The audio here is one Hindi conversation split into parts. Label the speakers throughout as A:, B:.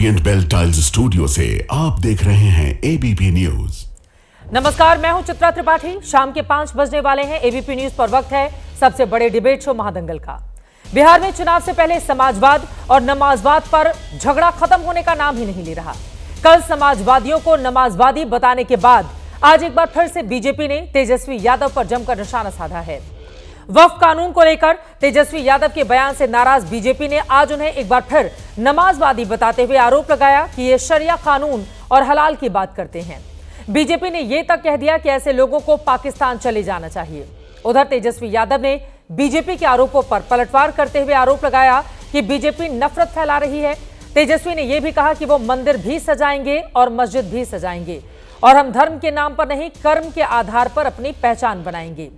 A: ओरिएंट बेल टाइल्स स्टूडियो से आप देख रहे हैं एबीपी न्यूज।
B: नमस्कार, मैं हूं चित्रा त्रिपाठी। शाम के 5 बजने वाले हैं। एबीपी न्यूज पर वक्त है सबसे बड़े डिबेट शो महादंगल का। बिहार में चुनाव से पहले समाजवाद और नमाजवाद पर झगड़ा खत्म होने का नाम ही नहीं ले रहा। कल समाजवादियों को नमाजवादी बताने के बाद आज एक बार फिर से बीजेपी ने तेजस्वी यादव पर जमकर निशाना साधा है। वक्फ कानून को लेकर तेजस्वी यादव के बयान से नाराज बीजेपी ने आज उन्हें एक बार फिर नमाजवादी बताते हुए आरोप लगाया कि ये शरिया कानून और हलाल की बात करते हैं। बीजेपी ने यह तक कह दिया कि ऐसे लोगों को पाकिस्तान चले जाना चाहिए। उधर तेजस्वी यादव ने बीजेपी के आरोपों पर पलटवार करते हुए आरोप लगाया कि बीजेपी नफरत फैला रही है। तेजस्वी ने यह भी कहा कि वो मंदिर भी सजाएंगे और मस्जिद भी सजाएंगे और हम धर्म के नाम पर नहीं, कर्म के आधार पर अपनी पहचान बनाएंगे।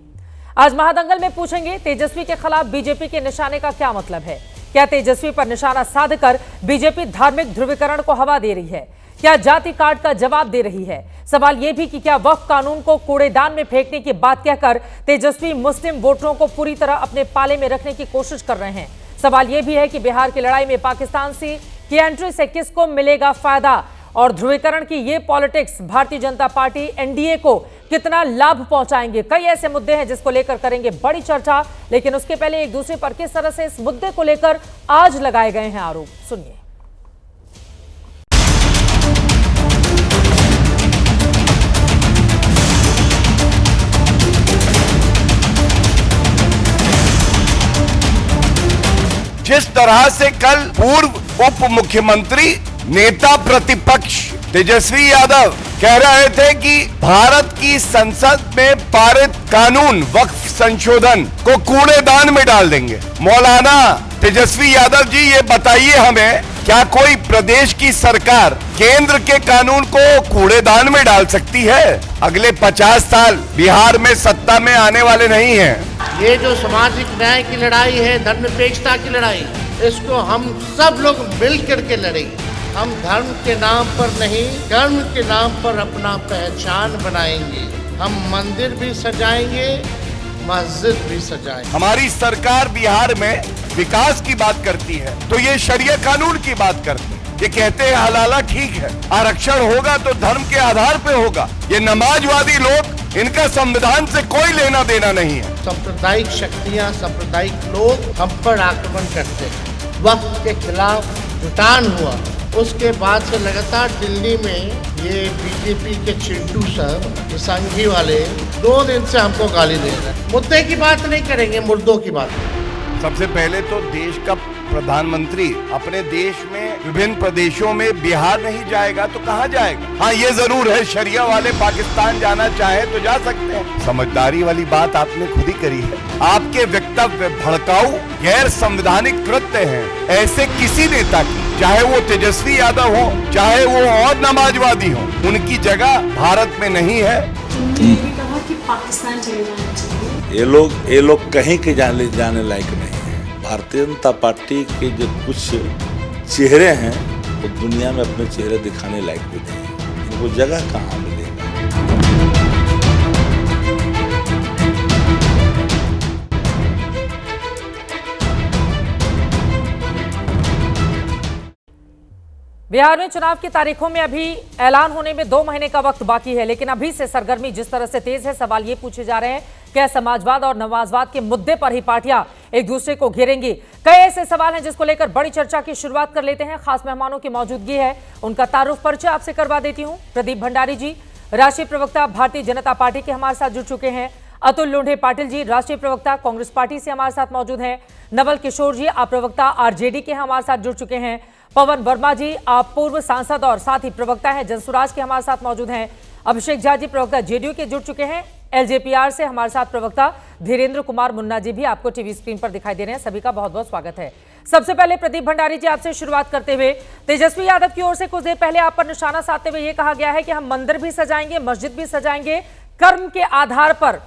B: आज महादंगल में पूछेंगे तेजस्वी के खिलाफ बीजेपी के निशाने का क्या मतलब है। क्या तेजस्वी पर निशाना साधकर बीजेपी धार्मिक ध्रुवीकरण को हवा दे रही है? क्या जाति कार्ड का जवाब दे रही है? सवाल यह भी कि क्या वक्फ कानून को कूड़ेदान में फेंकने की बात कहकर तेजस्वी मुस्लिम वोटरों को पूरी तरह अपने पाले में रखने की कोशिश कर रहे हैं? सवाल यह भी है कि बिहार की लड़ाई में पाकिस्तान की एंट्री से किसको मिलेगा फायदा और ध्रुवीकरण की ये politics Bharatiya Janata party NDA को कितना लाभ पहुंचाएंगे? कई ऐसे मुद्दे हैं जिसको लेकर करेंगे बड़ी चर्चा, लेकिन उसके पहले एक दूसरे पर किस तरह से इस मुद्दे को लेकर आज लगाए गए हैं आरोप, सुनिए।
C: जिस तरह से कल पूर्व उप मुख्यमंत्री नेता प्रतिपक्ष तेजस्वी यादव कह रहे थे कि भारत की संसद में पारित कानून वक्फ संशोधन को कूड़ेदान में डाल देंगे। मौलाना तेजस्वी यादव जी, ये बताइए हमें, क्या कोई प्रदेश की सरकार केंद्र के कानून को कूड़ेदान में डाल सकती है? अगले 50 साल बिहार में सत्ता में आने वाले नहीं हैं।
D: ये जो सामाजिक न्याय की लड़ाई है, धर्मनिरपेक्षता की लड़ाई, इसको हम सब लोग मिल करके लड़ेंगे। हम धर्म के नाम पर नहीं, कर्म के नाम पर अपना पहचान बनाएंगे। हम मंदिर भी सजाएंगे, मस्जिद भी सजाएंगे। हमारी सरकार बिहार में विकास की बात करती है तो ये शरिया कानून की बात करते हैं। ये कहते हैं हलाला ठीक है, आरक्षण होगा तो धर्म के आधार पे होगा। ये नमाजवादी लोग, इनका संविधान से कोई लेना देना नहीं है। सांप्रदायिक शक्तियां, सांप्रदायिक लोग हम पर आक्रमण करते हैं। वक्त के खिलाफ जुटान हुआ, उसके बाद से लगातार दिल्ली में ये बीजेपी के चिंटू सर, ये संघी वाले 2 दिन से हमको गाली दे रहे हैं। मुद्दे की बात नहीं करेंगे, मुर्दों की बात करेंगे। सबसे पहले तो देश का प्रधानमंत्री अपने देश में विभिन्न प्रदेशों में बिहार नहीं जाएगा तो कहां जाएगा? हाँ, ये जरूर है, शरिया वाले पाकिस्तान जाना चाहे तो जा सकते हैं। समझदारी वाली बात आपने खुद ही करी है। आपके वक्तव्य भड़काऊ, गैर संवैधानिक कृत्य हैं। ऐसे किसी नेता की, चाहे वो तेजस्वी यादव हो, चाहे वो और नमाजवादी हो, उनकी जगह भारत में नहीं है।
E: उन्होंने भी कहा कि पाकिस्तान चले जाना चाहिए।
F: ये लोग कहीं के जाने लायक नहीं है। भारतीय जनता पार्टी के जो कुछ चेहरे हैं वो दुनिया में अपने चेहरे दिखाने लायक भी नहीं है। इनको जगह कहाँ मिलेगा?
B: बिहार में चुनाव की तारीखों में अभी ऐलान होने में 2 महीने का वक्त बाकी है, लेकिन अभी से सरगर्मी जिस तरह से तेज है, सवाल ये पूछे जा रहे हैं क्या समाजवाद और नमाजवाद के मुद्दे पर ही पार्टियां एक दूसरे को घेरेंगी? कई ऐसे सवाल हैं जिसको लेकर बड़ी चर्चा की शुरुआत कर लेते हैं। खास मेहमानों की मौजूदगी है, उनका तारुफ परिचय आपसे करवा देती हूँ। प्रदीप भंडारी जी, राष्ट्रीय प्रवक्ता भारतीय जनता पार्टी के हमारे साथ जुड़ चुके हैं। अतुल लोढ़े पाटिल जी, राष्ट्रीय प्रवक्ता कांग्रेस पार्टी से हमारे साथ मौजूद हैं। नवल किशोर जी, आप प्रवक्ता आरजेडी के हमारे साथ जुड़ चुके हैं। पवन वर्मा जी, आप पूर्व सांसद और साथ ही प्रवक्ता हैं जनसुराज के, हमारे साथ मौजूद हैं। अभिषेक झा जी, प्रवक्ता जेडीयू के, जुड़ चुके हैं। एलजेपीआर से हमारे साथ प्रवक्ता धीरेन्द्र कुमार मुन्ना जी भी आपको टीवी स्क्रीन पर दिखाई दे रहे हैं। सभी का बहुत बहुत स्वागत है। सबसे पहले प्रदीप भंडारी जी, आपसे शुरुआत करते हुए, तेजस्वी यादव की ओर से कुछ देर पहले आप पर निशाना साधते हुए ये कहा गया है कि हम मंदिर भी सजाएंगे, मस्जिद भी सजाएंगे, कर्म के आधार पर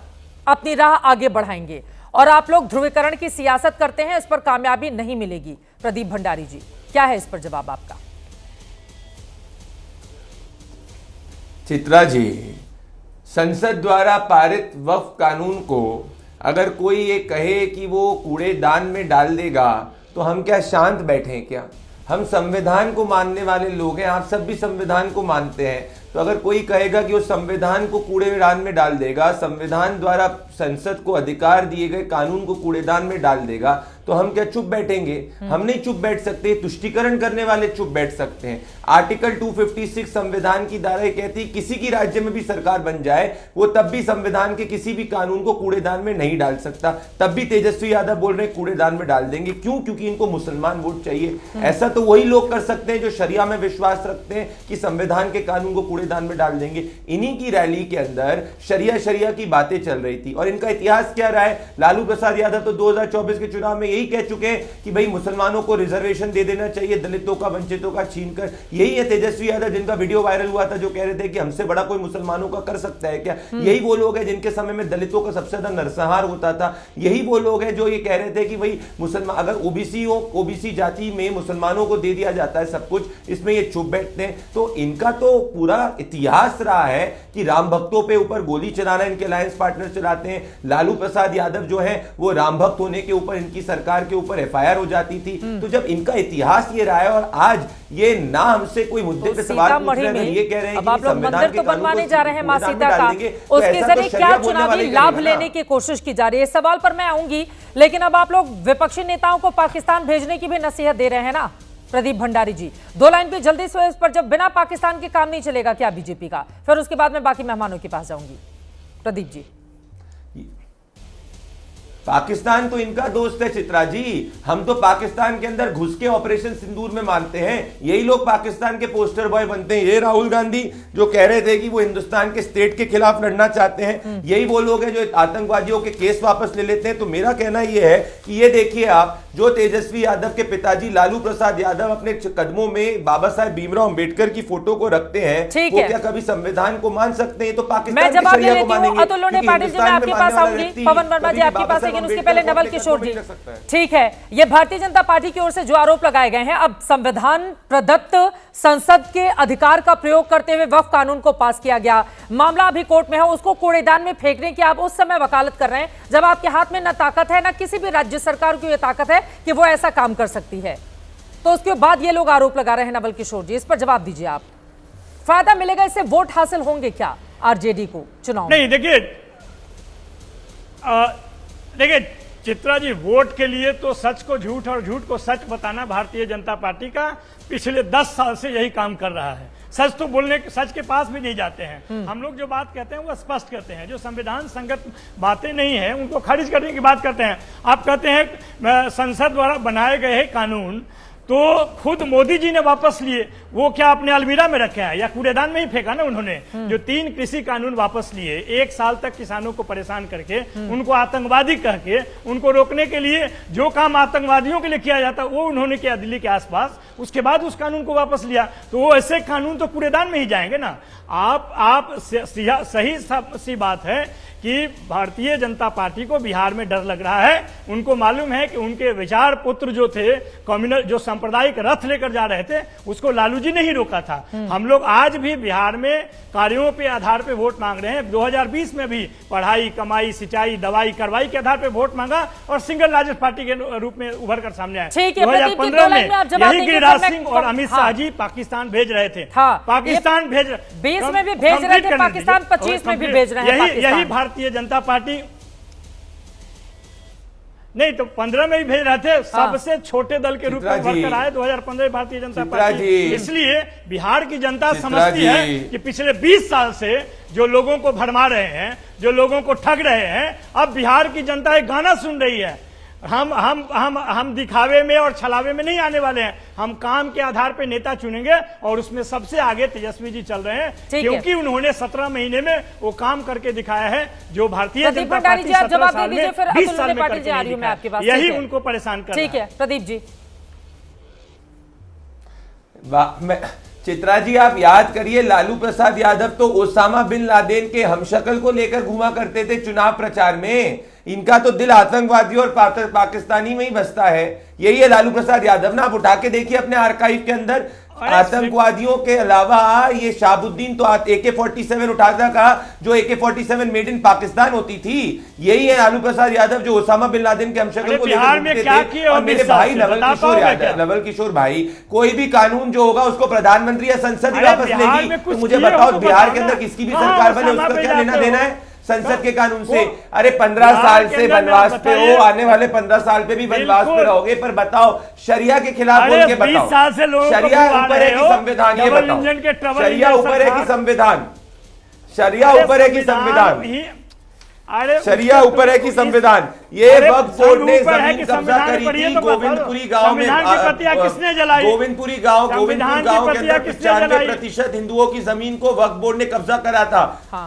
B: अपनी राह आगे बढ़ाएंगे और आप लोग ध्रुवीकरण की सियासत करते हैं, इस पर कामयाबी नहीं मिलेगी। प्रदीप भंडारी जी, क्या है इस पर जवाब आपका?
G: चित्रा जी, संसद द्वारा पारित वक्फ कानून को अगर कोई ये कहे कि वो कूड़ेदान में डाल देगा तो हम क्या शांत बैठे हैं क्या? हम संविधान को मानने वाले लोग हैं, आप सब भी संविधान को मानते हैं। तो अगर कोई कहेगा कि वो संविधान को कूड़ेदान में डाल देगा, संविधान द्वारा संसद को अधिकार दिए गए कानून को कूड़ेदान में डाल देगा, तो हम क्या चुप बैठेंगे? हम नहीं चुप बैठ सकते। तुष्टीकरण करने वाले चुप बैठ सकते हैं। आर्टिकल 256 संविधान की धारा कहती है किसी की राज्य में भी सरकार बन जाए वो तब भी संविधान के किसी भी कानून को कूड़ेदान में नहीं डाल सकता। तब भी तेजस्वी यादव बोल रहे हैं कूड़ेदान में डाल देंगे। क्यों? क्योंकि इनको मुसलमान वोट चाहिए। ऐसा तो वही लोग कर सकते हैं जो शरिया में विश्वास रखते हैं कि संविधान के कानून को कूड़ेदान में डाल देंगे। इन्हीं की रैली के अंदर शरिया की बातें चल रही थी। और इनका इतिहास क्या रहा है? लालू प्रसाद यादव तो 2024 के चुनाव में यही कह चुके हैं कि भाई मुसलमानों को रिजर्वेशन दे देना चाहिए, दलितों का वंचितों का छीनकर। यही है तेजस्वी यादव जिनका वीडियो वायरल हुआ था, जो कह रहे थे कि हमसे बड़ा कोई मुसलमानों का कर सकता है क्या? यही वो लोग हैं जिनके समय में दलितों का सबसे ज्यादा नरसंहार होता था। यही वो लोग हैं जो ये कह रहे थे कि भाई मुसलमान अगर ओबीसी हो, ओबीसी जाति में मुसलमानों को दे दिया जाता है सब कुछ, इसमें ये चुप बैठते हैं। तो इनका तो पूरा इतिहास रहा है कि राम भक्तों पे ऊपर गोली चलाना इनके अलायंस पार्टनर चलाते हैं। लालू प्रसाद यादव जो है वो राम भक्त होने के ऊपर इनकी सरकार के ऊपर एफआईआर हो जाती थी। तो जब इनका इतिहास ये रहा है और आज ये ना हमसे कोई मुद्दे पे सवाल पूछ रहे हैं, ये कह रहे हैं
B: अब आप लोग मंदिर तो बनवाने जा रहे हैं मां सीता का, उसके जरिए क्या चुनावी लाभ लेने की कोशिश की जा रही है? इस सवाल पर मैं आऊंगी, लेकिन अब आप लोग विपक्षी नेताओं को पाकिस्तान भेजने की भी नसीहत दे रहे हैं ना प्रदीप भंडारी जी। 2 लाइन पे जल्दी से इस पर, जब बिना पाकिस्तान के काम नहीं चलेगा क्या बीजेपी का? फिर उसके बाद मैं बाकी मेहमानों के पास जाऊंगी। प्रदीप जी,
G: पाकिस्तान तो इनका दोस्त है चित्रा जी। हम तो पाकिस्तान के अंदर घुस के ऑपरेशन सिंदूर में मानते हैं। यही लोग पाकिस्तान के पोस्टर बॉय बनते हैं। ये राहुल गांधी जो कह रहे थे कि वो हिंदुस्तान के स्टेट के खिलाफ लड़ना चाहते हैं, यही वो लोग हैं जो आतंकवादियों के केस वापस ले लेते हैं। तो मेरा कहना यह है कि ये देखिए आप, जो तेजस्वी यादव के पिताजी लालू प्रसाद यादव अपने कदमों में बाबा साहेब भीमराव अंबेडकर की फोटो को रखते हैं, वो क्या कभी संविधान को मान सकते हैं? तो पाकिस्तान की शरिया को मानेंगे।
B: अतुल पाटिल जी, मैं आपके पास आऊंगी, पवन वर्मा जी आपके पास, लेकिन उसके पहले नवल किशोर जी। ठीक है, ये भारतीय जनता पार्टी की ओर से जो आरोप लगाए गए हैं, अब संविधान प्रदत्त संसद के अधिकार का प्रयोग करते हुए वक्फ कानून को पास किया गया, मामला अभी कोर्ट में है, उसको कूड़ेदान में फेंकने की आप उस समय वकालत कर रहे हैं जब आपके हाथ में न ताकत है, न किसी भी राज्य सरकार की यह ताकत है कि वो ऐसा काम कर सकती है। तो उसके बाद ये लोग आरोप लगा रहे हैं। नवल किशोर जी, इस पर जवाब दीजिए आप। फायदा मिलेगा इससे? वोट हासिल होंगे क्या आरजेडी को चुनाव?
H: नहीं, देखिए चित्रा जी, वोट के लिए तो सच को झूठ और झूठ को सच बताना भारतीय जनता पार्टी का पिछले 10 साल से यही काम कर रहा है। सच तो बोलने, सच के पास भी नहीं जाते हैं। हम लोग जो बात कहते हैं वो स्पष्ट कहते हैं, जो संविधान संगत बातें नहीं है उनको खारिज करने की बात करते हैं। आप कहते हैं संसद द्वारा बनाए गए कानून तो खुद मोदी जी ने वापस लिए, वो क्या अपने अलमीरा में रखे हैं या कूड़ेदान में ही फेंका ना उन्होंने? जो 3 कृषि कानून वापस लिए, 1 साल तक किसानों को परेशान करके, उनको आतंकवादी कह के, उनको रोकने के लिए जो काम आतंकवादियों के लिए किया जाता वो उन्होंने किया दिल्ली के आसपास, उसके बाद उस कानून को वापस लिया। तो वो ऐसे कानून तो कूड़ेदान में ही जाएंगे ना। आप सही सी बात है कि भारतीय जनता पार्टी को बिहार में डर लग रहा है। उनको मालूम है कि उनके विचार पुत्र जो थे, कम्युनल जो सांप्रदायिक रथ लेकर जा रहे थे, उसको लालू जी ने ही रोका था। हम लोग आज भी बिहार में कार्यों के आधार पे वोट मांग रहे हैं। 2020 में भी पढ़ाई, कमाई, सिंचाई, दवाई, कार्रवाई के आधार पे वोट मांगा और सिंगल लार्जेस्ट पार्टी के रूप में उभर कर सामने आए।
B: 2015 में
H: यही गिरिराज सिंह और अमित शाह जी पाकिस्तान भेज रहे थे। पाकिस्तान भेज
B: 20 में भी भेज रहे थे, पाकिस्तान 25 में भी भेज रहे हैं।
H: यही भारतीय जनता पार्टी नहीं तो 15 में भी भेज रहे थे। सबसे छोटे दल के रूप में उभर कर आए 2015 भारतीय जनता पार्टी। इसलिए बिहार की जनता समझती है कि पिछले 20 साल से जो लोगों को भरमा रहे हैं, जो लोगों को ठग रहे हैं, अब बिहार की जनता एक गाना सुन रही है। हम दिखावे में और छलावे में नहीं आने वाले हैं। हम काम के आधार पे नेता चुनेंगे और उसमें सबसे आगे तेजस्वी जी चल रहे हैं, क्योंकि उन्होंने 17 महीने में वो काम करके दिखाया है जो भारतीय जनता पार्टी 17 साल में 20 साल में करके नहीं दिखाया। यही उनको परेशान कर रहा है।
B: ठीक है प्रदीप जी।
G: चित्रा जी, आप याद करिए, लालू प्रसाद यादव तो ओसामा बिन लादेन के हमशक्ल को लेकर घुमा करते थे चुनाव प्रचार में। इनका तो दिल आतंकवादी और पाकिस्तानी में ही बसता है। यही है लालू प्रसाद यादव ना। आप उठा के देखिए अपने आर्काइव के अंदर, आतंकवादियों के अलावा ये शाहबुद्दीन तो AK-47 उठाता का, जो AK-47 मेड इन पाकिस्तान होती थी। यही है लालू प्रसाद यादव जो ओसामा बिन लादेन के हमशक्ल को
H: बिहार में क्या किए?
G: और मेरे भाई नवल किशोर भाई, कोई भी कानून जो होगा उसको प्रधानमंत्री या संसद ही वापस लेगी। तो मुझे बताओ बिहार के अंदर किसकी भी सरकार बने उसका क्या लेना देना है संसद के कानून से? अरे 15 साल से वनवास पे हो, आने वाले 15 साल पे भी वनवास पे रहोगे, पर बताओ शरिया के खिलाफ बोल के बताओ। शरिया ऊपर है कि संविधान? ये बताओ, शरिया ऊपर है कि संविधान? शरिया ऊपर है कि संविधान? शरिया ऊपर है कि संविधान? ये वक्त बोर्ड ने जमीन कब्जा करी थी गोविंदपुरी गांव में।
H: किसने जलाई?
G: गोविंदपुरी गांव के अंदर 95% हिंदुओं की जमीन को वक्त बोर्ड ने कब्जा करा था।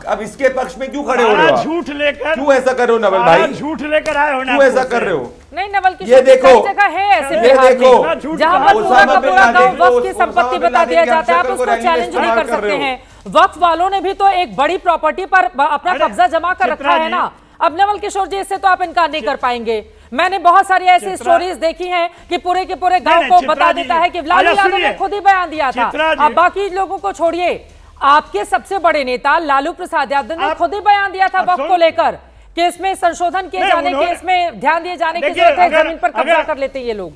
G: अब इसके पक्ष में क्यों खड़े हो रहे हो?
H: झूठ लेकर
G: क्यों ऐसा कर रहे हो नवल भाई?
H: झूठ लेकर आए हो,
G: क्यों ऐसा कर रहे हो?
B: नहीं नवल की
G: ये देखो,
B: जगह है ऐसे
G: ये
B: बिहार
G: देखो,
B: में जहां पर पूरा का पूरा गांव वक्फ की संपत्ति बता दिया जाता है, आप उसको चैलेंज नहीं कर सकते हैं। वक्फ वालों ने भी तो एक बड़ी प्रॉपर्टी पर अपना कब्जा जमा कर रखा है ना। अब नवल किशोर जी इससे तो आप इनकार नहीं कर पाएंगे। मैंने बहुत सारी ऐसी स्टोरीज देखी हैं कि पूरे के पूरे गांव को बता देता है कि लालू यादव ने खुद ही बयान दिया था। अब बाकी लोगों को छोड़िए, आपके सबसे बड़े नेता लालू प्रसाद यादव ने खुद ही बयान दिया था वक्फ को लेकर कि इसमें संशोधन किए जाने के, इसमें ध्यान दिए जाने की जरूरत है, जमीन पर कब्जा कर लेते ये लोग।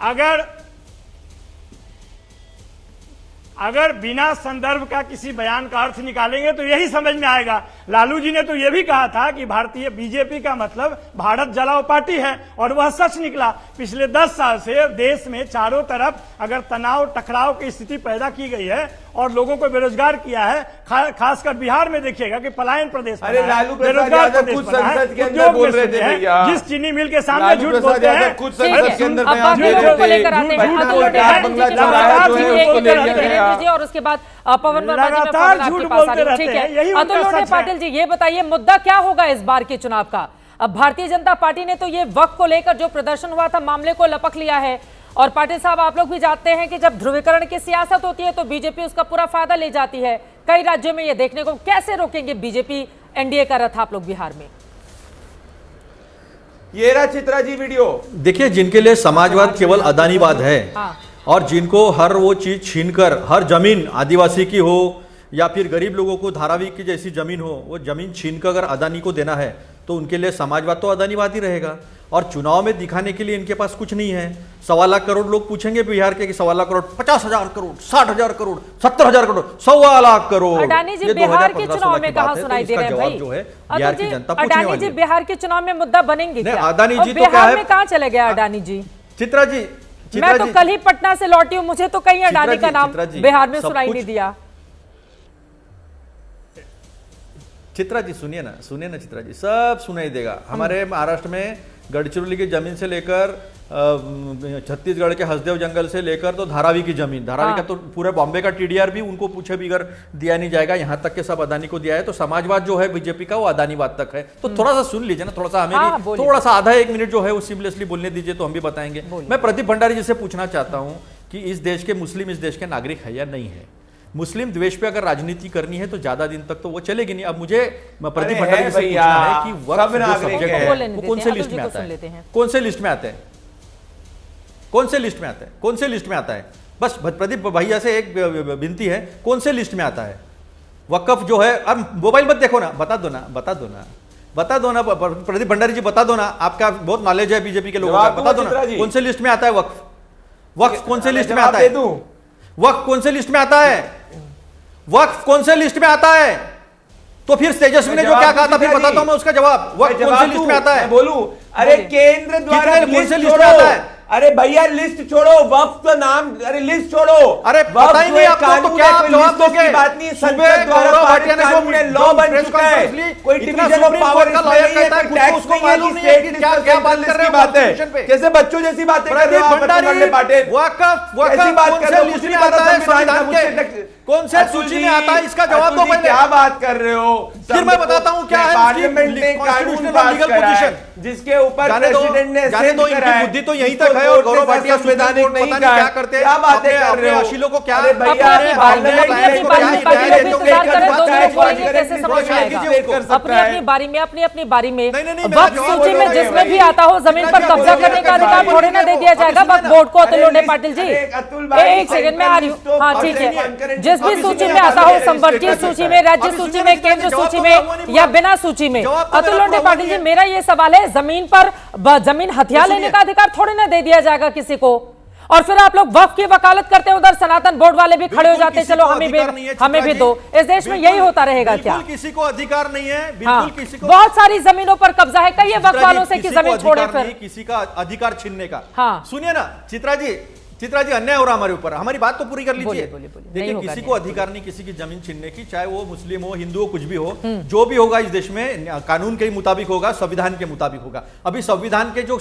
H: अगर बिना संदर्भ का किसी बयान का अर्थ निकालेंगे तो यही समझ में आएगा। लालू जी ने तो यह भी कहा था कि भारतीय बीजेपी का मतलब भारत जलाओ पार्टी है, और वह सच निकला। पिछले 10 साल से देश में चारों तरफ अगर तनाव टकराव की स्थिति पैदा की गई है और लोगों को बेरोजगार किया है, खासकर बिहार में देखिएगा कि पलायन प्रदेश
G: अरे लालू प्रसाद यादव खुद संसद के अंदर बोल रहे थे भैया,
H: जिस चीनी मिल के सामने झूठ बोलते हैं,
G: खुद संसद के अंदर बयान दे रहे थे।
B: और उसके बाद पवन वर्मा जी आपके पास आ रही हूं। ठीक है अतुल पाटिल जी, ये बताइए मुद्दा क्या होगा इस बार के चुनाव का? अब भारतीय जनता पार्टी ने तो ये वक्फ को लेकर जो प्रदर्शन हुआ था मामले को लपक लिया है, और पाटिल साहब आप लोग भी जानते हैं कि जब ध्रुवीकरण की सियासत होती है तो बीजेपी उसका पूरा फायदा ले जाती है। कई राज्यों में ये देखने को, कैसे रोकेंगे बीजेपी एनडीए का रथ आप लोग बिहार में?
G: ये रहा चित्रा जी वीडियो।
I: देखिए, जिनके लिए समाजवाद केवल अदानीवाद है, और जिनको हर वो चीज छीनकर, हर जमीन आदिवासी की हो या फिर गरीब लोगों को धारावी की जैसी जमीन हो, वो जमीन छीनकर अगर अदानी को देना है तो उनके लिए समाजवाद तो अदानीवाद ही रहेगा। और चुनाव में दिखाने के लिए इनके पास कुछ नहीं है। 1.25 लाख करोड़ लोग पूछेंगे बिहार के कि 1.25 लाख करोड़, 50,000 करोड़, 60,000 करोड़, 70,000 करोड़, 1.25 लाख करोड़।
B: अडानी जी बिहार के चुनाव में कहां सुनाई दे रहे हैं भाई?
I: जो है बिहार की जनता पूछने
B: अडानी
I: वाली
B: जी
I: है।
B: बिहार के चुनाव में मुद्दा बनेंगे क्या?
I: अडानी जी तो
B: बिहार में कहां चले गए अडानी जी?
I: चित्रा जी,
B: मैं तो कल ही पटना से लौटी हूं, मुझे तो कहीं अडानी का नाम बिहार में सुनाई नहीं दिया।
I: चित्रा जी सुनिए ना चित्रा जी, सब सुनाई देगा। हमारे महाराष्ट्र में गढ़चिरौली की जमीन से लेकर छत्तीसगढ़ के हसदेव जंगल से लेकर तो धारावी की जमीन, धारावी का तो पूरे बॉम्बे का टीडीआर भी उनको पूछे बिगर दिया नहीं जाएगा, यहाँ तक के सब अदानी को दिया है। तो समाजवाद जो है बीजेपी का वो अदानीवाद तक है। तो थोड़ा सा सुन लीजिए ना, थोड़ा सा हमें भी थोड़ा सा आधा 1 मिनट जो है वो सिमलेसली बोलने दीजिए तो हम भी बताएंगे। मैं प्रदीप भंडारी जी से पूछना चाहता हूँ कि इस देश के मुस्लिम इस देश के नागरिक है या नहीं है? मुस्लिम द्वेष पे अगर राजनीति करनी है तो ज्यादा दिन तक तो वो चलेगी नहीं। अब मुझे प्रदीप भंडारी जी से पूछना है कि वक्फ जो सब्जेक्ट है वो कौन से लिस्ट में आता है? कौन से लिस्ट में आता है? कौन से लिस्ट में आता है? कौन से लिस्ट में आता है? बस प्रदीप भैया से एक विनती है, कौन से लिस्ट में आता है वक्फ जो है? अब मोबाइल मत देखो ना, बता दो ना प्रदीप भंडारी जी, बता दो ना, आपका बहुत नॉलेज है बीजेपी के लोगों का, बता दो ना कौन से लिस्ट में आता है वक्फ? वक्फ कौन से लिस्ट में आता है? वक्फ कौन से लिस्ट में आता है? वक्फ कौन से लिस्ट में आता है? तो फिर तेजस्वी ने जो क्या कहा था फिर बताता हूं मैं उसका जवाब। वक्फ कौन से लिस्ट में आता है?
G: बोलू? अरे केंद्र द्वारा
I: कौन से लिस्ट में आता है?
G: अरे भैया लिस्ट छोड़ो, वक्फ का नाम, अरे लिस्ट छोड़ो।
I: अरे पता ही नहीं आपको तो क्या आप जवाब दोगे?
G: बात नहीं, संसद द्वारा पारित कानून है, लॉ बन चुका है। कोई डिवीजन ऑफ पावर का लॉयर कहता है टैक्स नहीं है, नहीं है कि क्या बात कर रहे हो? बात है कैसे बच्चों जैसी बातें कर रहे हो आप?
I: वक्फ
G: ऐसी बात कर रहे हो, कुछ नहीं पता संविधान का।
I: कौन से सूची में आता है, इसका जवाब दो पहले।
G: क्या बात कर रहे हो?
I: फिर मैं बताता हूं क्या है
G: पार्लियामेंट ने कानून पास करा है जिसके ऊपर प्रेसिडेंट ने
I: जाने दो, इनकी बुद्धि तो यहीं तक है। और गौरव भाटिया
G: संवैधानिक नहीं
I: पता नहीं क्या करते हैं,
G: क्या बातें कर रहे हो?
I: अशीलों को क्या
B: अपनी बारी में अपनी बारी में वक्त सूची में जिसमें भी आता हो जमीन पर कब्जा करने का अधिकार थोड़े ना दे दिया जाएगा वक्त बोर्ड को। अतुल लोढ़े पाटिल जी एक सेकंड में आ रही हूँ। हाँ ठीक है, जिस भी सूची में आता हो, संवर्गीय सूची में, राज्य सूची में, केंद्र सूची में या बिना सूची में, अतुल लोढ़े पाटिल जी मेरा ये सवाल है, जमीन पर जमीन हथियार लेने का अधिकार थोड़े ना दे दिया जाएगा किसी को। और फिर आप लोग वक्फ की वकालत करते हैं, उधर सनातन बोर्ड वाले भी खड़े हो जाते हैं, चलो हमें भी दो। इस देश में यही होता रहेगा क्या?
I: किसी को अधिकार नहीं है, बिल्कुल किसी को।
B: बहुत सारी जमीनों पर कब्जा है, कई वक्फ वालों से कि जमीन छोड़े, फिर
I: किसी का अधिकार छीनने का।
B: हाँ
I: सुनिए ना चित्रा जी अन्याय हो रहा हमारे ऊपर, हमारी बात तो पूरी कर लीजिए। देखिए किसी को अधिकार नहीं किसी की जमीन छीनने की, चाहे वो मुस्लिम हो, हिंदू हो, कुछ भी हो। जो भी होगा इस देश में कानून के मुताबिक होगा, संविधान के मुताबिक होगा। अभी संविधान के जो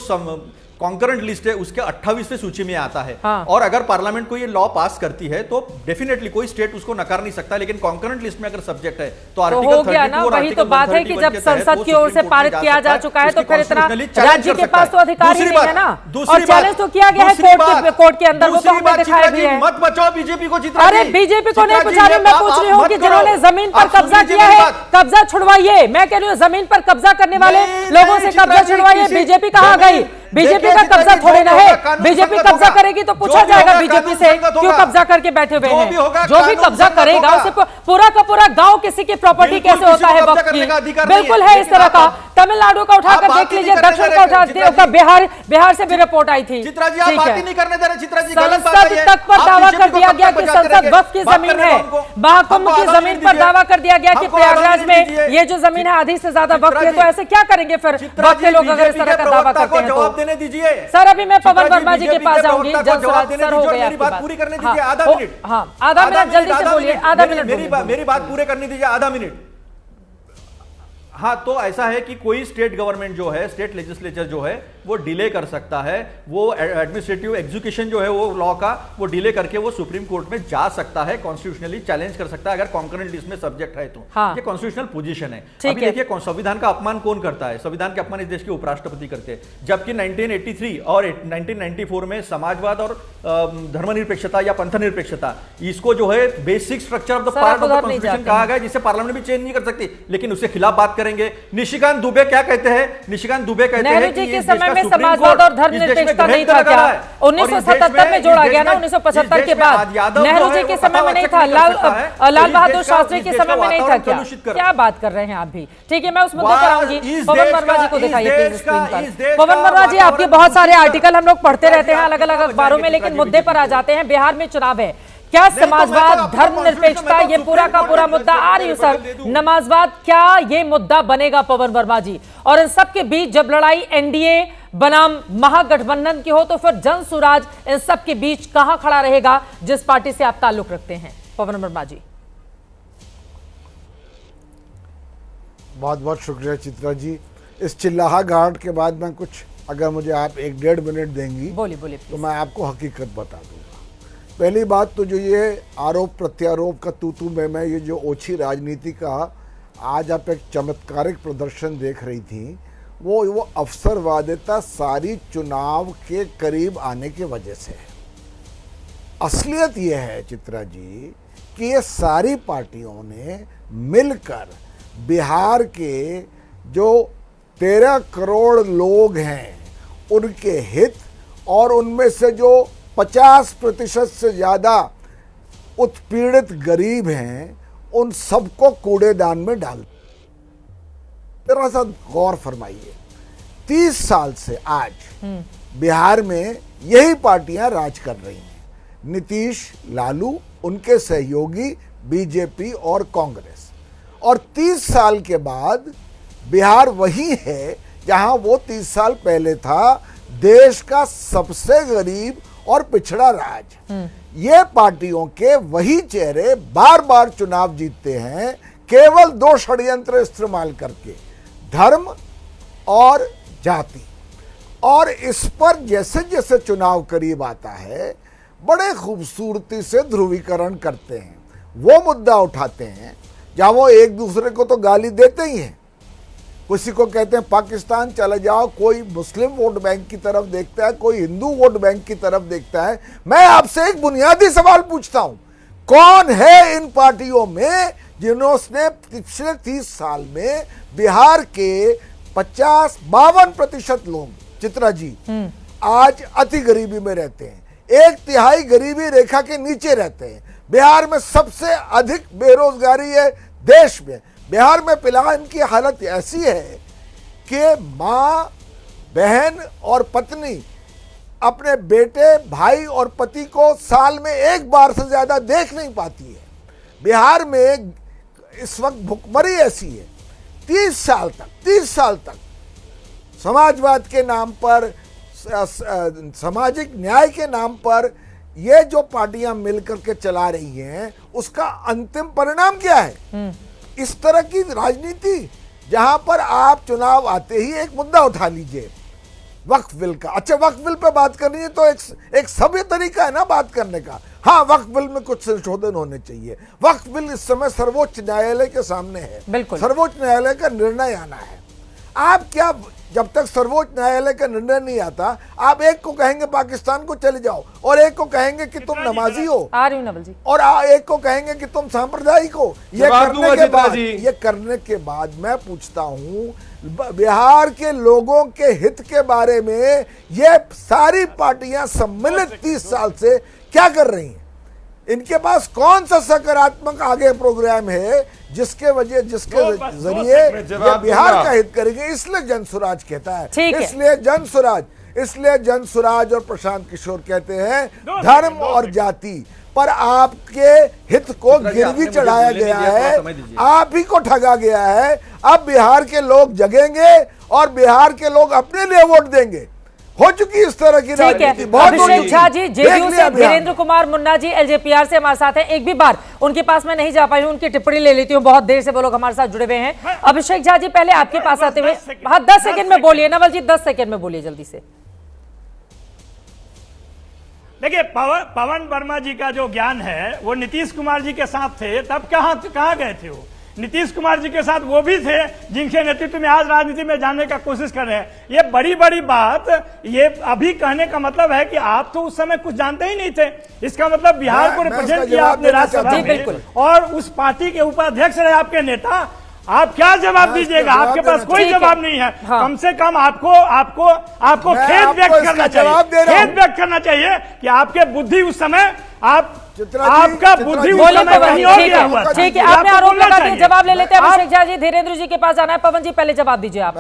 I: कॉन्करेंट लिस्ट है उसके 28वें सूची में आता है।
B: हाँ।
I: और अगर पार्लियामेंट को ये लॉ पास करती है तो डेफिनेटली कोई स्टेट उसको नकार नहीं सकता, लेकिन कॉन्करेंट लिस्ट में अगर सब्जेक्ट है तो आर्टिकल 32 और
B: वही तो बात है कि जब संसद की ओर से पारित किया जा चुका है तो फिर इतना राज्य के पास तो अधिकार ही नहीं है ना। और चैलेंज तो किया गया है कोर्ट के अंदर, वो तो हमें दिखाया भी है।
I: मत बचाओ बीजेपी को।
B: अरे बीजेपी को नहीं पूछा रही, मैं पूछ रही हूँ कि जिन्होंने जमीन पर कब्जा किया है कब्जा छुड़वाइए। मैं कह रही हूँ जमीन पर कब्जा करने वाले लोगों से कब्जा छुड़वाइए। बीजेपी कहाँ गई? बीजेपी का कब्जा थोड़े ना है। बीजेपी कब्जा करेगी तो पूछा जाएगा बीजेपी से क्यों कब्जा करके बैठे हुए हैं। जो भी कब्जा करेगा उसे पूरा का पूरा गांव किसी की प्रॉपर्टी कैसे होता है वक्त की, बिल्कुल है इस तरह का। तमिलनाडु का उठाकर देख लीजिए, दक्षिण का उठा बिहार से भी रिपोर्ट आई थी।
I: चित्रा जी आप बात ही नहीं करने दे रहे। चित्रा जी
B: संसद तक पर दावा कर दिया गया कि संसद वक्फ की जमीन है। महाकुंभ की जमीन पर दावा कर दिया गया कि प्रयागराज में ये जो जमीन है आधी से ज्यादा वक्फ है। तो ऐसे क्या करेंगे फिर वक्फ के लोग अगर इस तरह का दावा करते हैं तो?
I: देने दीजिए
B: सर, अभी मैं पवन वर्मा जी के पास जाऊंगी। सर हो गया,
I: मेरी बात पूरी करने दीजिए। आधा मिनट।
B: हाँ आधा मिनट जल्दी से बोलिए। आधा मिनट
I: मेरी बात पूरे करने दीजिए, आधा मिनट। हाँ तो ऐसा है कि कोई स्टेट गवर्नमेंट जो है, स्टेट लेजिस्लेचर जो है वो डिले कर सकता है। वो एडमिनिस्ट्रेटिव एग्जीक्यूशन जो है वो लॉ का वो डिले करके वो सुप्रीम कोर्ट में जा सकता है, कॉन्स्टिट्यूशनली चैलेंज कर सकता है अगर कॉन्करेंट लिस्ट में सब्जेक्ट है तो।
B: हाँ।
I: ये कॉन्स्टिट्यूशनल पोजीशन है। अभी देखिए संविधान का अपमान कौन करता है? संविधान के अपमान इस देश के उपराष्ट्रपति करते हैं। जबकि 1983 और 1994 में समाजवाद और धर्मनिरपेक्षता या पंथनिरपेक्षता इसको जो है basic structure of the part of the constitution कहा गया, जिसे पार्लियामेंट भी चेंज नहीं कर सकती। लेकिन उसके खिलाफ बात करेंगे। निशिकांत दुबे क्या कहते हैं? निशिकांत दुबे कहते हैं कि
B: में समाजवाद और धर्मनिरपेक्षता नहीं था क्या? 1977 में जोड़ा गया ना, 1975 के बाद। नेहरू जी के समय में नहीं था, लाल बहादुर शास्त्री के समय में नहीं था क्या? क्या बात कर रहे हैं आप भी? ठीक है, मैं उस मुद्दे पर आऊंगी। पवन वर्मा जी को दिखाइए प्लीज स्क्रीन पर। पवन वर्मा जी, आपके बहुत सारे आर्टिकल हम लोग पढ़ते रहते हैं अलग अलग अखबारों में, लेकिन मुद्दे पर आ जाते हैं। बिहार में चुनाव है, क्या समाजवाद, धर्मनिरपेक्षता, ये पूरा का पूरा मुद्दा आ रही है सर, नमाजवाद, क्या ये मुद्दा बनेगा पवन वर्मा जी? और इन सब के बीच जब लड़ाई एनडीए बनाम महागठबंधन की हो तो फिर जन सुराज इन सब के बीच कहां खड़ा रहेगा जिस पार्टी से आप ताल्लुक रखते हैं? पवन वर्मा जी।
J: बहुत बहुत शुक्रिया चित्रा जी। इस चिल्लाहा घाट के बाद मैं कुछ, अगर मुझे आप 1-1.5 मिनट देंगी
B: बोलिए
J: तो मैं आपको हकीकत बता दूंगा। पहली बात तो जो ये आरोप प्रत्यारोप का तू मैं ये जो ओछी राजनीति का आज आप एक चमत्कारिक प्रदर्शन देख रही थी, वो अवसरवादिता सारी चुनाव के करीब आने की वजह से है। असलियत ये है चित्रा जी कि ये सारी पार्टियों ने मिलकर बिहार के जो 13 करोड़ लोग हैं उनके हित और उनमें से जो 50% से ज़्यादा उत्पीड़ित गरीब हैं उन सबको कूड़ेदान में डाल। जरा सा गौर फरमाइए, 30 साल से आज बिहार में यही पार्टियां राज कर रही हैं, नीतीश, लालू, उनके सहयोगी बीजेपी और कांग्रेस। और 30 साल के बाद बिहार वही है जहां वो 30 साल पहले था, देश का सबसे गरीब और पिछड़ा राज। ये पार्टियों के वही चेहरे बार बार चुनाव जीतते हैं, केवल 2 षड्यंत्र इस्तेमाल करके, धर्म और जाति। और इस पर जैसे जैसे चुनाव करीब आता है बड़े खूबसूरती से ध्रुवीकरण करते हैं। वो मुद्दा उठाते हैं जहां वो एक दूसरे को तो गाली देते ही हैं। किसी को कहते हैं पाकिस्तान चले जाओ, कोई मुस्लिम वोट बैंक की तरफ देखता है, कोई हिंदू वोट बैंक की तरफ देखता है। मैं आपसे एक बुनियादी सवाल पूछता हूं, कौन है इन पार्टियों में जिन्होंने पिछले 30 साल में बिहार के 52% लोग, चित्रा जी, आज अति गरीबी में रहते हैं, 1/3 गरीबी रेखा के नीचे रहते हैं। बिहार में सबसे अधिक बेरोजगारी है देश में। बिहार में फिलहाल इनकी हालत ऐसी है कि माँ, बहन और पत्नी अपने बेटे, भाई और पति को साल में एक बार से ज्यादा देख नहीं पाती है। बिहार में इस वक्त भुखमरी ऐसी है, 30 साल तक समाजवाद के नाम पर, सामाजिक न्याय के नाम पर ये जो पार्टियां मिलकर के चला रही हैं, उसका अंतिम परिणाम क्या है? इस तरह की राजनीति, जहां पर आप चुनाव आते ही एक मुद्दा उठा लीजिए, वक्फ बिल का। अच्छा, वक्फ बिल पे बात करनी है तो एक सभ्य तरीका है ना बात करने का। हाँ, वक्फ बिल में कुछ संशोधन होने चाहिए। वक्फ बिल इस समय सर्वोच्च न्यायालय के सामने है, सर्वोच्च न्यायालय का निर्णय आना है। आप क्या, जब तक सर्वोच्च न्यायालय का निर्णय नहीं आता, आप एक को कहेंगे पाकिस्तान को चले जाओ, और एक को कहेंगे कि तुम नमाजी हो,
B: नवल जी,
J: और एक को कहेंगे कि तुम सांप्रदायिक हो। ये करने के बाद मैं पूछता हूं, बिहार के लोगों के हित के बारे में ये सारी पार्टियां सम्मिलित 30 साल से क्या कर रही हैं? इनके पास कौन सा सकारात्मक आगे प्रोग्राम है जिसके जरिए ये बिहार का हित करेंगे? इसलिए जनसुराज कहता है, इसलिए जनसुराज और प्रशांत किशोर कहते हैं धर्म और जाति पर आपके हित को गिरवी चढ़ाया गया है, आप ही को ठगा गया है। अब बिहार के लोग जगेंगे और बिहार के लोग अपने लिए वोट देंगे। हो चुकी इस तरह की राजनीति।
B: अभिषेक झा जी जेडीयू से, धीरेन्द्र कुमार मुन्ना जी एलजेपीआर से हमारे साथ हैं। एक भी बार उनके पास मैं नहीं जा पाई हूं, उनकी टिप्पणी ले लेती हूं, बहुत देर से वो लोग हमारे साथ जुड़े हुए हैं। अभिषेक झा जी, पहले आपके पास आते हुए, हाँ 10 सेकंड में बोलिए। नवल जी 10 सेकंड में बोलिए जल्दी से।
H: देखिए, पवन वर्मा जी का जो ज्ञान है वो नीतीश कुमार जी के साथ थे, तब कहाँ गए थे वो? नीतीश कुमार जी के साथ वो भी थे जिनके नेतृत्व में आज राजनीति में जाने का कोशिश कर रहे हैं। ये बड़ी बात, ये अभी कहने का मतलब है कि आप तो उस समय कुछ जानते ही नहीं थे। इसका मतलब बिहार को रिप्रेजेंट किया आपने राज्यसभा में, और उस पार्टी के उपाध्यक्ष रहे आपके नेता। आप क्या जवाब दीजिएगा? आपके पास कोई जवाब नहीं है। कम से कम आपको खेद व्यक्त करना चाहिए कि आपके बुद्धि उस समय, आपका बुद्धि उस समय कहीं और गया हुआ।
B: ठीक है, आपने आरोप लगा दिया, जवाब ले लेते हैं। अभिषेक झा जी, धीरेन्द्र जी के पास जाना है। पवन जी पहले जवाब दीजिए आप।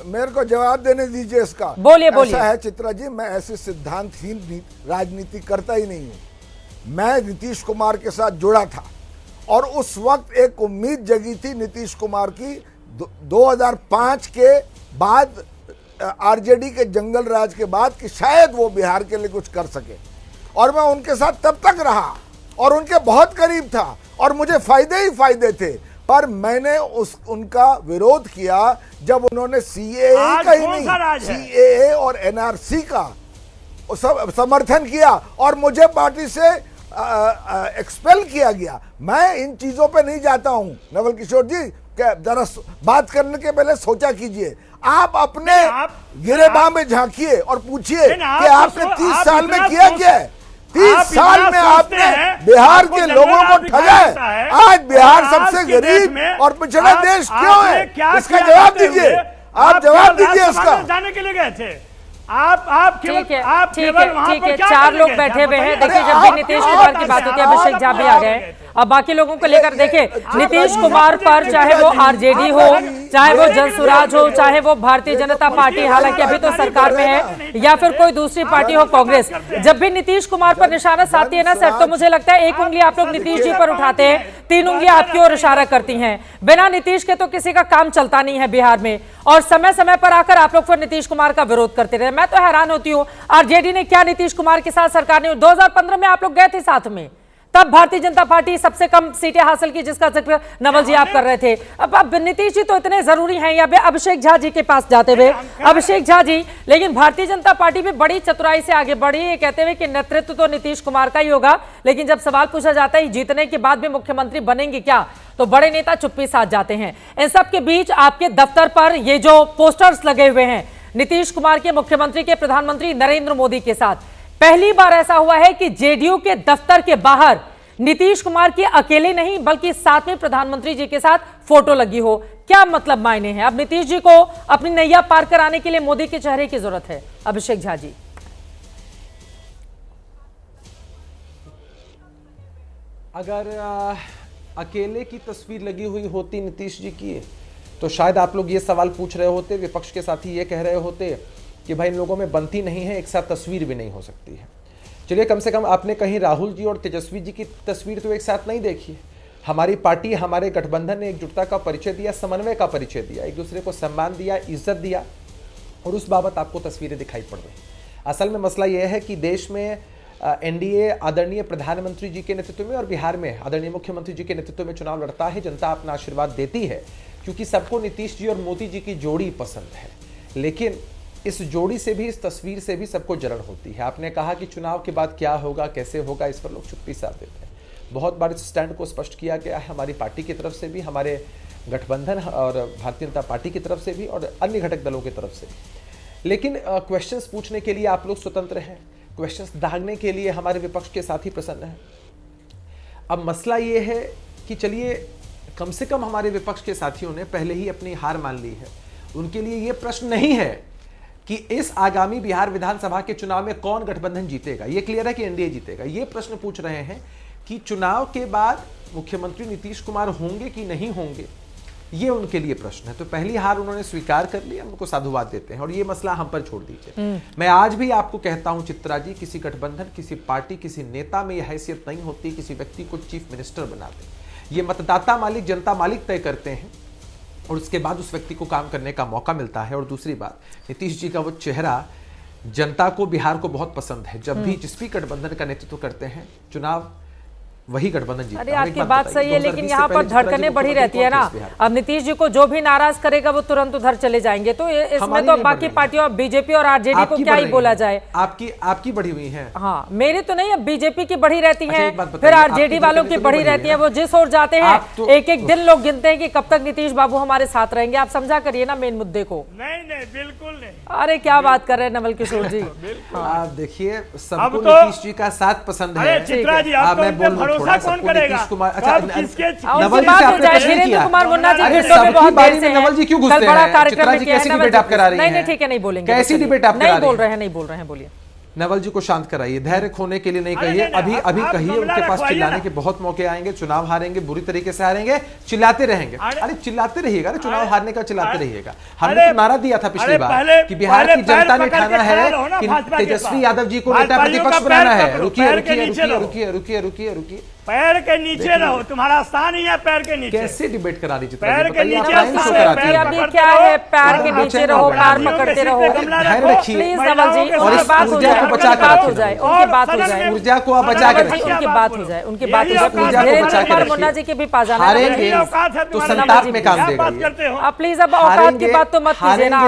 J: मेरे को जवाब देने दीजिए इसका।
B: बोलिए।
J: ऐसा है चित्रा जी, मैं ऐसी सिद्धांतहीन राजनीति करता ही नहीं हूं। मैं नीतीश कुमार के साथ जुड़ा था और उस वक्त एक उम्मीद जगी थी नीतीश कुमार की 2005 के बाद, आरजेडी के जंगल राज के बाद, कि शायद वो बिहार के लिए कुछ कर सके। और मैं उनके साथ तब तक रहा और उनके बहुत करीब था और मुझे फायदे ही फायदे थे। पर मैंने उनका विरोध किया जब उन्होंने सीएए का ही नहीं, सीएए और एनआरसी का समर्थन किया और मुझे पार्टी से एक्सपेल किया गया। मैं इन चीजों पे नहीं जाता हूं। नवल किशोर जी, जरा बात करने के पहले सोचा कीजिए। आप अपने गिरेबां में झांकिए और पूछिए कि आपने 30 साल में किया क्या है। 30 साल में आपने बिहार के लोगों को ठगा है। आज बिहार सबसे गरीब और पिछड़ा देश क्यों है? इसका जवाब दीजिए। आप जवाब दीजिए इसका।
H: जाने के लिए गए थे आप केवल वहां पर
B: 4 लोग बैठे हुए हैं। देखिए, जब भी नीतीश कुमार की बात होती है, अभिषेक झा भी आ गए। अब बाकी लोगों को लेकर देखिए, नीतीश कुमार पर चाहे वो आरजेडी हो, चाहे वो जनसुराज हो, चाहे वो भारतीय जनता पार्टी, हालांकि अभी तो सरकार में है, या फिर कोई दूसरी पार्टी हो, कांग्रेस, जब भी नीतीश कुमार पर निशाना साधती है ना सर, तो मुझे लगता है एक उंगली आप लोग नीतीश जी पर उठाते हैं, 3 उंगलियां आपकी ओर इशारा करती हैं। बिना नीतीश के तो किसी का काम चलता नहीं है बिहार में, और समय समय पर आकर आप लोग फिर नीतीश कुमार का विरोध करते रहे। मैं तो हैरान होती हूँ, आरजेडी ने क्या नीतीश कुमार के साथ सरकार ने, 2015 में आप लोग गए थे साथ में, तब भारतीय जनता पार्टी सबसे कम सीटें हासिल की, जिसका जिक्र नवल जी आप कर रहे थे। अब नीतीश जी तो इतने जरूरी हैं, यहाँ पे अभिषेक झा जी के पास जाते हुए, अभिषेक झा जी, लेकिन भारतीय जनता पार्टी भी बड़ी चतुराई से आगे बढ़ी है, कहते हुए कि नेतृत्व तो नीतीश कुमार का ही होगा, लेकिन जब सवाल पूछा जाता है जीतने के बाद भी मुख्यमंत्री बनेंगे क्या, तो बड़े नेता चुप्पी साध जाते हैं। इन सब के बीच आपके दफ्तर पर ये जो पोस्टर्स लगे हुए हैं नीतीश कुमार के मुख्यमंत्री के प्रधानमंत्री नरेंद्र मोदी के साथ, पहली बार ऐसा हुआ है कि जेडीयू के दफ्तर के बाहर नीतीश कुमार के अकेले नहीं बल्कि साथ में प्रधानमंत्री जी के साथ फोटो लगी हो। क्या मतलब मायने हैं? अब नीतीश जी को अपनी नैया पार कराने के लिए मोदी के चेहरे की जरूरत है। अभिषेक झा जी,
K: अगर अकेले की तस्वीर लगी हुई होती नीतीश जी की तो शायद आप लोग ये सवाल पूछ रहे होते, विपक्ष के साथी ये कह रहे होते कि भाई इन लोगों में बनती नहीं है, एक साथ तस्वीर भी नहीं हो सकती है। चलिए, कम से कम आपने कहीं राहुल जी और तेजस्वी जी की तस्वीर तो एक साथ नहीं देखी है। हमारी पार्टी, हमारे गठबंधन ने एकजुटता का परिचय दिया, समन्वय का परिचय दिया, एक दूसरे को सम्मान दिया, इज्जत दिया, और उस बाबत आपको तस्वीरें दिखाई पड़ रही। असल में मसला यह है कि देश में एनडीए आदरणीय प्रधानमंत्री जी के नेतृत्व में और बिहार में आदरणीय मुख्यमंत्री जी के नेतृत्व में चुनाव लड़ता है। जनता अपना आशीर्वाद देती है क्योंकि सबको नीतीश जी और मोदी जी की जोड़ी पसंद है, लेकिन इस जोड़ी से भी, इस तस्वीर से भी सबको जलन होती है। आपने कहा कि चुनाव के बाद क्या होगा, कैसे होगा, इस पर लोग चुप्पी साध देते हैं। बहुत बार इस स्टैंड को स्पष्ट किया गया है, हमारी पार्टी की तरफ से भी, हमारे गठबंधन और भारतीय जनता पार्टी की तरफ से भी, और अन्य घटक दलों की तरफ से। लेकिन क्वेश्चंस पूछने के लिए आप लोग स्वतंत्र हैं, क्वेश्चंस दागने के लिए हमारे विपक्ष के साथी प्रसन्न हैं। अब मसला ये है कि चलिए, कम से कम हमारे विपक्ष के साथियों ने पहले ही अपनी हार मान ली है। उनके लिए ये प्रश्न नहीं है कि इस आगामी बिहार विधानसभा के चुनाव में कौन गठबंधन जीतेगा। ये क्लियर है कि एनडीए जीतेगा। ये प्रश्न पूछ रहे हैं कि चुनाव के बाद मुख्यमंत्री नीतीश कुमार होंगे कि नहीं होंगे, ये उनके लिए प्रश्न है। तो पहली हार उन्होंने स्वीकार कर ली, उनको साधुवाद देते हैं, और ये मसला हम पर छोड़ दीजिए। मैं आज भी आपको कहता हूं चित्रा जी, किसी गठबंधन, किसी पार्टी, किसी नेता में यह हैसियत नहीं होती किसी व्यक्ति को चीफ मिनिस्टर बना दे। ये मतदाता मालिक, जनता मालिक तय करते हैं, और उसके बाद उस व्यक्ति को काम करने का मौका मिलता है। और दूसरी बात, नीतीश जी का वो चेहरा जनता को, बिहार को बहुत पसंद है। जब भी जिस भी गठबंधन का नेतृत्व करते हैं, चुनाव वही गठबंधन जीतता है।
B: अरे आपकी बात सही है, लेकिन यहाँ पर धड़कनें बढ़ी रहती है ना। अब नीतीश जी को जो भी नाराज करेगा वो तुरंत उधर चले जाएंगे, तो इसमें तो बाकी पार्टियों, बीजेपी और आरजेडी को क्या ही बोला जाए।
K: आपकी बढ़ी हुई है।
B: हाँ, मेरी तो नहीं, अब बीजेपी की बढ़ी रहती है, फिर आरजेडी वालों की बढ़ी रहती है। वो जिस ओर जाते हैं, एक एक दिन लोग गिनते हैं कि कब तक नीतीश बाबू हमारे साथ रहेंगे। आप समझा करिए ना मेन मुद्दे को।
H: नहीं, बिल्कुल नहीं।
B: अरे क्या बात कर रहे हैं नवल किशोर जी।
K: आप देखिए, सबको नीतीश जी का साथ पसंद है।
H: चित्रा जी, आप भरोसा कौन करेगा?
K: नवल जी से आपने प्रश्न किया,
B: कुमार मुन्ना जी
K: बारी में नवल जी क्यों घुसते हैं? चित्रा जी, कैसी डिबेट आप करा रही हैं?
B: नहीं, ठीक है, नहीं बोलेंगे।
K: कैसी डिबेट आप करा रही हैं?
B: नहीं बोल रहे हैं, बोलिए।
K: नवल जी को शांत कराइए, धैर्य खोने के लिए नहीं कहिए। अभी कहिए, उनके पास चिल्लाने के बहुत मौके आएंगे। चुनाव हारेंगे, बुरी तरीके से हारेंगे, चिल्लाते रहेंगे। अरे चिल्लाते रहिएगा, चुनाव हारने का चिल्लाते रहिएगा। हमने तो नारा दिया था पिछली बार कि बिहार की जनता ने ठाना है कि तेजस्वी यादव जी को नेता प्रतिपक्ष बनाना है। रुकिए,
H: पैर के नीचे रहो, तुम्हारा स्थान ही है पैर के नीचे।
K: कैसे डिबेट करा रही?
H: पैर के नीचे
B: क्या है? पैर के नीचे रहो, पैर पकड़ते रहो।
K: धैर्य रखिए,
B: प्लीज नवल जी,
K: और इस ऊर्जा को बचा कर
B: हो जाए, उनकी बात हो जाए,
K: ऊर्जा को आप बचा कर रखिए,
B: उनकी बात हो जाए, उनकी बात हो जाए।
K: ऊर्जा को
B: मुन्ना जी के भी पास जाना,
K: हारेंगे तो संताप में काम देगा।
B: आप प्लीज अब औकात की बात तो मत कीजिए ना।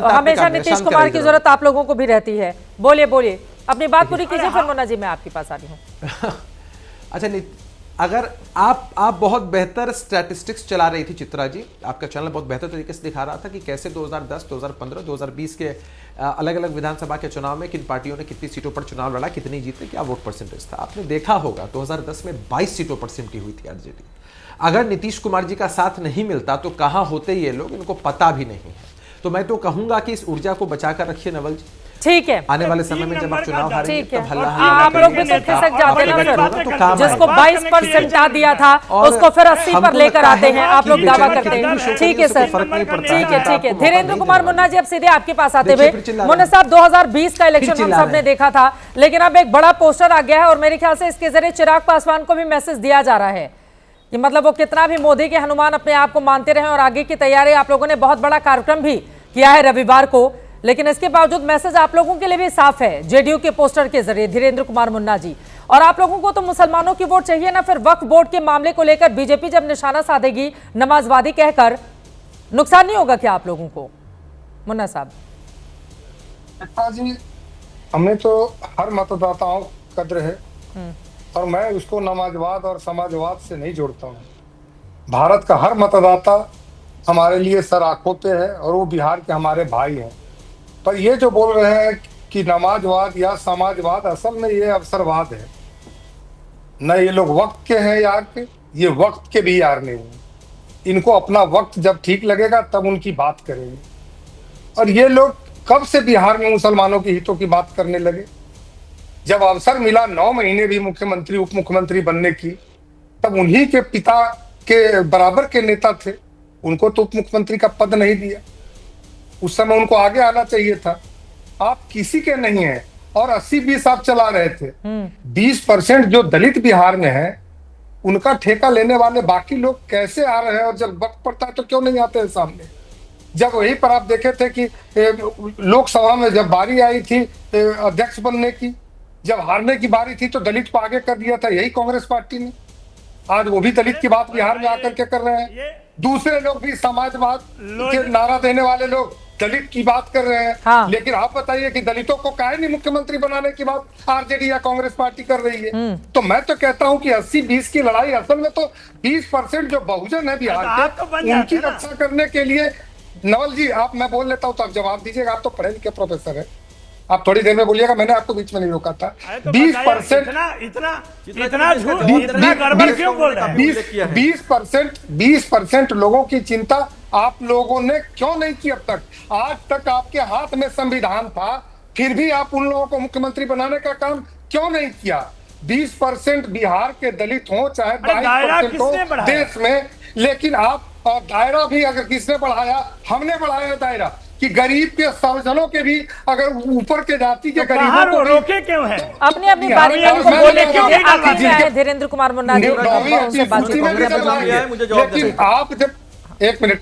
B: हमेशा नीतीश कुमार की जरूरत आप लोगों को भी रहती है। बोलिए, अपनी बात पूरी कीजिए, फिर मुन्ना जी मैं आपके पास आ रही हूँ।
K: अच्छा, अगर आप बहुत बेहतर स्टैटिस्टिक्स चला रही थी चित्रा जी, आपका चैनल बहुत बेहतर तरीके से दिखा रहा था कि कैसे 2010, 2015, 2020 के अलग अलग विधानसभा के चुनाव में किन पार्टियों ने कितनी सीटों पर चुनाव लड़ा, कितनी जीते, क्या वोट परसेंटेज था। आपने देखा होगा 2010 में 22 सीटों पर सिमटी हुई थी आरजेडी। अगर नीतीश कुमार जी का साथ नहीं मिलता तो कहां होते ये लोग, इनको पता भी नहीं है। तो मैं तो कहूंगा कि इस ऊर्जा को बचाकर रखिए नवल जी।
B: ठीक है,
K: आने वाले समय में जब आप चुनाव हारेंगे तब हल्ला
B: आप लोग भी तो खिसक जाते हैं ना, फिर जिसको 22% दिया था उसको फिर 80 पर लेकर आते हैं, आप लोग दावा करते हैं। ठीक है सर, ठीक है। धीरेन्द्र कुमार मुन्ना जी, अब सीधे आपके पास आते हुए, मुन्ना साहब 2020 का इलेक्शन हम सबने देखा था, लेकिन अब एक बड़ा पोस्टर आ गया है और मेरे ख्याल से इसके जरिए चिराग पासवान को भी मैसेज दिया जा रहा है कि मतलब वो कितना भी मोदी के हनुमान अपने आप को मानते रहे और आगे की तैयारी, आप लोगों ने बहुत बड़ा कार्यक्रम भी किया है रविवार को, लेकिन इसके बावजूद मैसेज आप लोगों के लिए भी साफ है जेडीयू के पोस्टर के जरिए। धीरेन्द्र कुमार मुन्ना जी, और आप लोगों को तो मुसलमानों की वोट चाहिए ना, फिर वक्फ बोर्ड के मामले को लेकर बीजेपी जब निशाना साधेगी नमाजवादी कहकर, नुकसान नहीं होगा क्या आप लोगों को? मुन्ना साहब
L: जी, हमने तो हर मतदाताओं कद्र है और मैं उसको नमाजवाद और समाजवाद से नहीं जोड़ता हूँ। भारत का हर मतदाता हमारे लिए सर आंखों पे है और वो बिहार के हमारे भाई हैं। पर ये जो बोल रहे हैं कि नमाजवाद या समाजवाद, असल में ये अवसरवाद है। न ये लोग वक्त के हैं यार के, ये वक्त के भी यार नहीं हैं। इनको अपना वक्त जब ठीक लगेगा तब उनकी बात करेंगे। और ये लोग कब से बिहार में मुसलमानों के हितों की बात करने लगे? जब अवसर मिला 9 महीने भी मुख्यमंत्री उप मुख्यमंत्री बनने की, तब उन्हीं के पिता के बराबर के नेता थे, उनको तो उप मुख्यमंत्री का पद नहीं दिया। उस समय उनको आगे आना चाहिए था। आप किसी के नहीं हैं और 80-20 आप चला रहे थे। 20% जो दलित बिहार में है उनका ठेका लेने वाले बाकी लोग कैसे आ रहे हैं, और जब वक्त पड़ता है तो क्यों नहीं आते हैं सामने? जब वहीं पर आप देखे थे कि लोकसभा में जब बारी आई थी अध्यक्ष बनने की, जब हारने की बारी थी तो दलित को आगे कर दिया था यही कांग्रेस पार्टी ने। आज वो भी दलित की बात बिहार में आकर के कर रहे हैं। दूसरे लोग भी समाजवाद के नारा देने वाले लोग दलित की बात कर रहे हैं। हाँ। लेकिन आप बताइए कि दलितों को काहे नहीं मुख्यमंत्री बनाने की बात आरजेडी या कांग्रेस पार्टी कर रही है? तो मैं तो कहता हूं कि 80-20 की लड़ाई, असल में तो 20% जो बहुजन है बिहार के, उनकी रक्षा करने के लिए। नवल जी, आप, मैं बोल लेता हूं तो आप जवाब दीजिएगा। आप तो पढ़े लिखे प्रोफेसर है, आप थोड़ी देर में बोलिएगा, मैंने आपको बीच में नहीं रोका था। 20% लोगों की चिंता आप लोगों ने क्यों नहीं की अब तक? आज तक आपके हाथ में संविधान था, फिर भी आप उन लोगों को मुख्यमंत्री बनाने का काम क्यों नहीं किया? 20% बिहार के दलित हो चाहे 22% हो देश में, लेकिन आप, और दायरा भी अगर किसने बढ़ाया? हमने बढ़ाया दायरा कि गरीब के सर्जनों के भी अगर ऊपर के जाति के गरीबों को
H: रोके क्यों है?
B: अपनी अपनी बारी में बोले क्यों? धीरेन्द्र कुमार मुन्ना जी,
L: लेकिन आप जब एक मिनट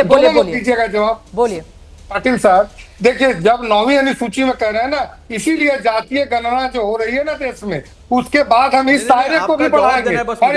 B: बोलिए
L: दीजिएगा जवाब।
B: बोलिए
L: पाटिल साहब, देखिए जब 9वीं अनुसूची में कह रहे हैं ना, इसीलिए जातीय गणना जो हो रही है ना देश में, उसके बाद हम इस दायरे को भी बढ़ाएंगे। और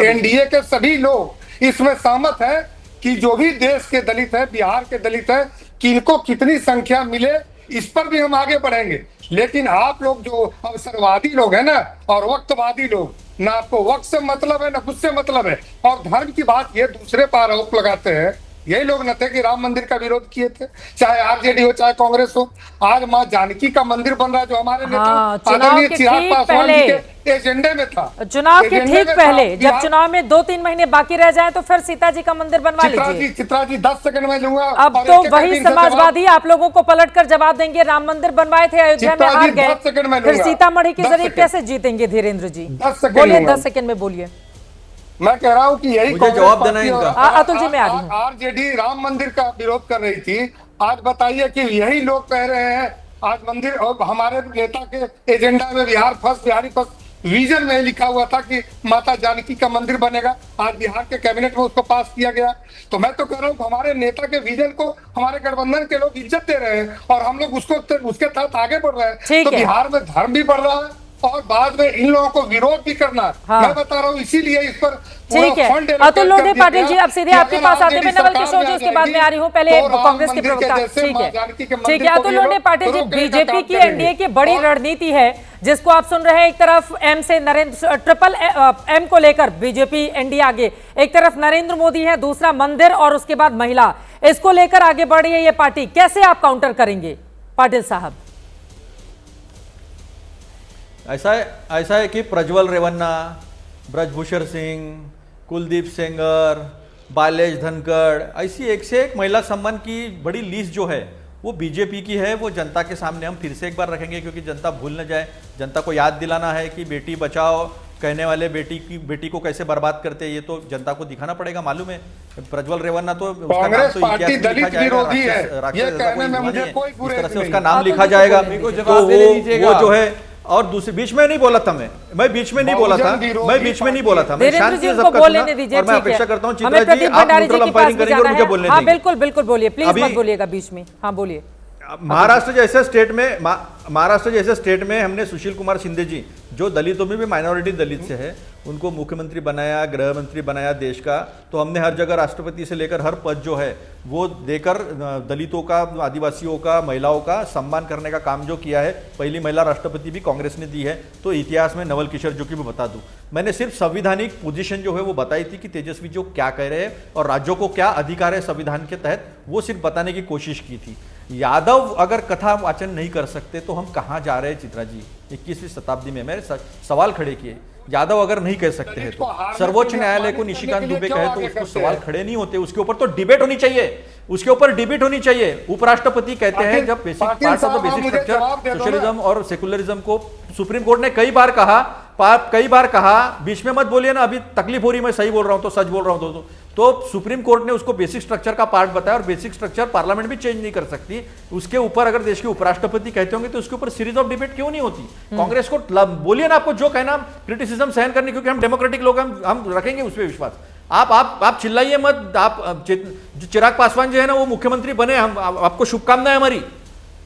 L: एनडीए के सभी लोग इसमें सहमत है कि जो भी देश के दलित है, बिहार के दलित है, किनको कितनी संख्या मिले, इस पर भी हम आगे बढ़ेंगे। लेकिन आप लोग जो अवसरवादी लोग हैं ना, और वक्तवादी लोग, ना आपको वक्त से मतलब है ना खुद से मतलब है, और धर्म की बात ये दूसरे पर आरोप लगाते हैं। यही लोग न थे कि राम मंदिर का विरोध किए थे, चाहे आरजेडी हो चाहे कांग्रेस हो। आज मां जानकी का मंदिर बन रहा है जो हमारे नेता आदरणीय चिराग पासवान जी के एजेंडे में था।
B: चुनाव के ठीक पहले, जब चुनाव में 2-3 महीने बाकी रह जाए तो फिर सीता जी का मंदिर बनवा लीजिए।
L: चित्रा जी 10 सेकंड में लूंगा।
B: अब तो वही समाजवादी आप लोगों को पलट कर जवाब देंगे, राम मंदिर बनवाए थे, अयोध्या में हार गए, फिर सीतामढ़ी के जरिए कैसे जीतेंगे? धीरेन्द्र जी बोलिए, 10 सेकंड में बोलिए।
L: मैं कह रहा हूं कि यही
I: जवाब देना है इनका।
B: अतुल जी, मैं आ रही हूं।
L: आरजेडी राम मंदिर का विरोध कर रही थी, आज बताइए कि यही लोग कह रहे हैं आज मंदिर, और हमारे नेता के एजेंडा में Bihar first, Bihari first vision में लिखा हुआ था कि माता जानकी का मंदिर बनेगा। आज बिहार के कैबिनेट में उसको पास किया गया। तो मैं तो कह रहा हूँ हमारे नेता के विजन को हमारे गठबंधन के लोग इज्जत दे रहे हैं और हम लोग उसके तहत आगे बढ़ रहे हैं। तो बिहार में धर्म भी बढ़ रहा है और बाद में इन लोगों को विरोध भी करना है। हाँ। मैं बता रहा हूँ, इसीलिए इस पर
B: ठीक है। अतुल लोढ़े पाटिल जी, अब सीधे आपके पास आते हुए नवल किशोर जी, उसके बाद में आ रही हूँ। पहले कांग्रेस के प्रवक्ता, ठीक है अतुल लोढ़े पाटिल जी, बीजेपी की एनडीए की बड़ी रणनीति है जिसको आप सुन रहे हैं। एक तरफ एम से नरेंद्र, ट्रिपल एम को लेकर बीजेपी एनडीए आगे, एक तरफ नरेंद्र मोदी है, दूसरा मंदिर और उसके बाद महिला, इसको लेकर आगे बढ़ रही है ये पार्टी। कैसे आप काउंटर करेंगे पाटिल साहब?
I: ऐसा है कि प्रज्वल रेवन्ना, ब्रजभूषण सिंह, कुलदीप सेंगर, बालेश धनखड़, ऐसी एक से एक महिला सम्मान की बड़ी लिस्ट जो है वो बीजेपी की है। वो जनता के सामने हम फिर से एक बार रखेंगे क्योंकि जनता भूल न जाए। जनता को याद दिलाना है कि बेटी बचाओ कहने वाले बेटी को कैसे बर्बाद करते हैं, ये तो जनता को दिखाना पड़ेगा। मालूम है प्रज्वल रेवन्ना तो
L: कांग्रेस पार्टी दलित विरोधी है, ये कहने में मुझे कोई बुराई नहीं।
I: इस तरह से उसका नाम लिखा जाएगा तो वो जो है। और दूसरे बीच में नहीं बोला था, मैं बीच में नहीं बोला था, मैं शांति से सबका सुना और मैं अपेक्षा करता हूं चित्रा जी आप न्यूट्रल अंपायरिंग करेंगे और मुझे बोलने देंगे।
B: बिल्कुल बिल्कुल बोलिए, प्लीज मत बोलिएगा बीच में। हाँ बोलिए।
I: महाराष्ट्र जैसे स्टेट में हमने सुशील कुमार शिंदे जी, जो दलितों में भी माइनॉरिटी दलित से है, उनको मुख्यमंत्री बनाया, गृह मंत्री बनाया देश का। तो हमने हर जगह राष्ट्रपति से लेकर हर पद जो है वो देकर दलितों का, आदिवासियों का, महिलाओं का सम्मान करने का काम जो किया है, पहली महिला राष्ट्रपति भी कांग्रेस ने दी है। तो इतिहास में नवल किशोर जो कि मैं बता दूं, मैंने सिर्फ संविधानिक पोजीशन जो है वो बताई थी कि तेजस्वी जो क्या कह रहे हैं और राज्यों को क्या अधिकार है संविधान के तहत, वो सिर्फ बताने की कोशिश की थी। यादव अगर कथा वाचन नहीं कर सकते तो हम कहाँ जा रहे हैं चित्रा जी? 21वीं शताब्दी में मैंने सवाल खड़े किए। यादव अगर नहीं कह सकते हैं तो सर्वोच्च न्यायालय को निशिकांत दुबे कहे तो उसको सवाल खड़े नहीं होते, उसके ऊपर तो डिबेट होनी चाहिए, उसके ऊपर डिबेट होनी चाहिए। उपराष्ट्रपति कहते हैं जब basic part of the basic structure socialism और सेकुलरिज्म को सुप्रीम कोर्ट ने कई बार कहा, बीच में मत बोलिए ना, अभी तकलीफ हो रही, मैं सही बोल रहा हूं तो, सच बोल रहा हूं तो सुप्रीम कोर्ट ने उसको बेसिक स्ट्रक्चर का पार्ट बताया और बेसिक स्ट्रक्चर पार्लियामेंट भी चेंज नहीं कर सकती। उसके ऊपर अगर देश के उपराष्ट्रपति कहते होंगे तो उसके ऊपर सीरीज ऑफ डिबेट क्यों नहीं होती? कांग्रेस को बोलिए ना, आपको जो कहना, क्रिटिसिज्म सहन करने, क्योंकि हम डेमोक्रेटिक लोग, हम रखेंगे उस पर विश्वास। आप चिल्लाइए मत। आप चिराग पासवान जो है ना वो मुख्यमंत्री बने, हम आपको शुभकामनाएं हमारी।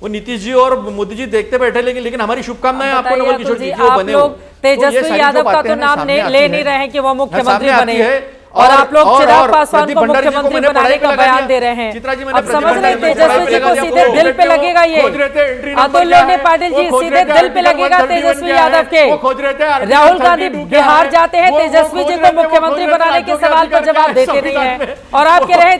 I: वो नीतीश जी और मोदी जी देखते बैठे, लेकिन हमारी शुभकामनाएं आपको नवल किशोर जी जो बने हो।
B: तेजस्वी यादव का तो नाम ले नहीं रहे हैं कि वो मुख्यमंत्री बने, और आप लोग चिराग पासवान को मुख्यमंत्री बनाने का बयान दे रहे हैं। अब समझ रहे तेजस्वी जी को सीधे दिल पे लगेगा ये। अतुल्य पाटिल जी, सीधे दिल पे लगेगा तेजस्वी यादव के। राहुल गांधी बिहार जाते हैं, तेजस्वी जी को मुख्यमंत्री बनाने के सवाल पर जवाब देते नहीं है, और आप कह रहे हैं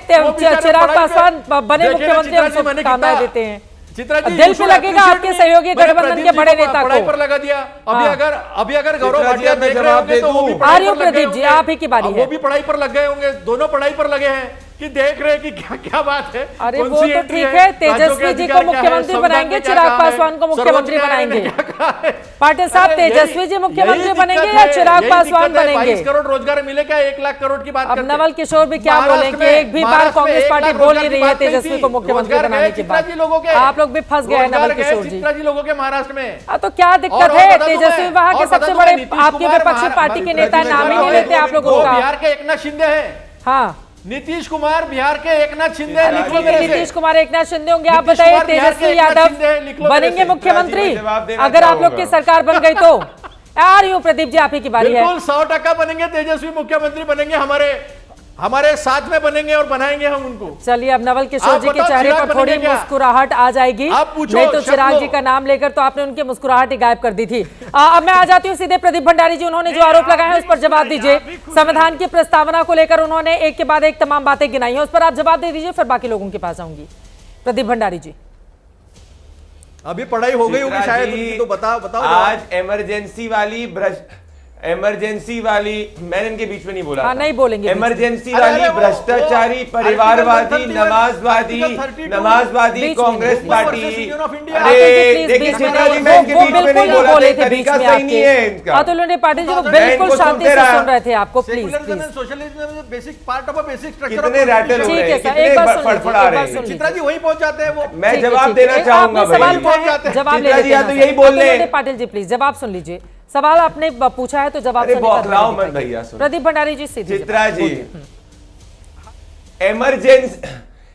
B: चिराग पासवान बने मुख्यमंत्री, हम शुभकामनाएं देते हैं। दिल पे लगेगा आपके सहयोगी गठबंधन के बड़े नेता को।
I: पर लगा दिया। अभी अगर गौरव भाटिया देख रहे होंगे तो वो भी
B: आर्य प्रदीप जी आप ही की बारी है।
I: वो भी पढ़ाई पर लग गए होंगे, दोनों पढ़ाई पर लगे हैं कि देख रहे हैं कि क्या बात है।
B: अरे वो तो ठीक है, तेजस्वी जी को मुख्यमंत्री बनाएंगे, चिराग पासवान को मुख्यमंत्री बनाएंगे। पाटिल साहब, तेजस्वी जी मुख्यमंत्री बनेंगे या चिराग पासवान बनेंगे?
I: 22 करोड़ रोजगार मिलेगा, 1 लाख करोड़ की बात।
B: अब नवल किशोर भी क्या बोलेंगे? एक भी बार कांग्रेस पार्टी बोल नहीं रही है तेजस्वी को मुख्यमंत्री बनाने के बाद। आप लोग भी फंस गए हैं नवल किशोर जी।
I: लोगों के महाराष्ट्र में
B: तो क्या दिक्कत है? तेजस्वी वहां के सबसे बड़े आपके विपक्षी पार्टी के नेता नाम ही नहीं लेते आप लोगों का।
I: बिहार के एकनाथ शिंदे है।
B: हाँ,
I: नीतीश कुमार बिहार के एकनाथ शिंदे।
B: नीतीश कुमार एकनाथ शिंदे होंगे। आप बताइए तेजस्वी यादव बनेंगे मुख्यमंत्री अगर आप लोग की सरकार बन गई तो? आर्य प्रदीप जी आप ही की बारी है।
I: 100% बनेंगे, तेजस्वी मुख्यमंत्री बनेंगे, हमारे साथ में बनेंगे और बनाएंगे हम उनको।
B: चलिए, अब नवल किशोर जी के चेहरे पर थोड़ी मुस्कुराहट आ जाएगी। नहीं तो चिराग जी का नाम लेकर तो आपने उनकी मुस्कुराहट ही गायब कर दी थी। अब मैं आ जाती हूँ सीधे प्रदीप भंडारी जी, उन्होंने जो आरोप लगाए हैं उस पर जवाब दीजिए। संविधान की प्रस्तावना को लेकर उन्होंने एक के बाद एक तमाम बातें गिनाई हैं, उस पर आप जवाब दे दीजिए, फिर बाकी लोगों के पास आऊंगी। प्रदीप भंडारी जी,
I: अभी पढ़ाई हो गई होगी शायद, तो बताओ।
G: आज इमरजेंसी वाली मैंने इनके बीच में नहीं बोला।
B: हाँ, नहीं बोलेंगे।
G: इमरजेंसी वाली भ्रष्टाचारी, परिवारवादी, नमाजवादी कांग्रेस पार्टी। देखिए चित्रा जी, मैं इनके बीच में नहीं बोला, तरीका सही नहीं है इनका।
B: अतुल्य पाटिल जी वो बिल्कुल शांति से सुन रहे थे आपको। प्लीज
G: कितने रैटल हो रहे हैं, कितने फड़फड़ा रहे हैं।
I: चित्रा जी वही पहुंच जाते हैं वो।
G: मैं जवाब देना चाहूंगा।
B: जवाब ले लेते हैं। यही बोल रहे हैं पाटिल जी, प्लीज जवाब सुन लीजिए। सवाल आपने पूछा है तो जवाब
G: भैया।
B: प्रदीप भंडारी जी सीधे।
G: चित्रा जी,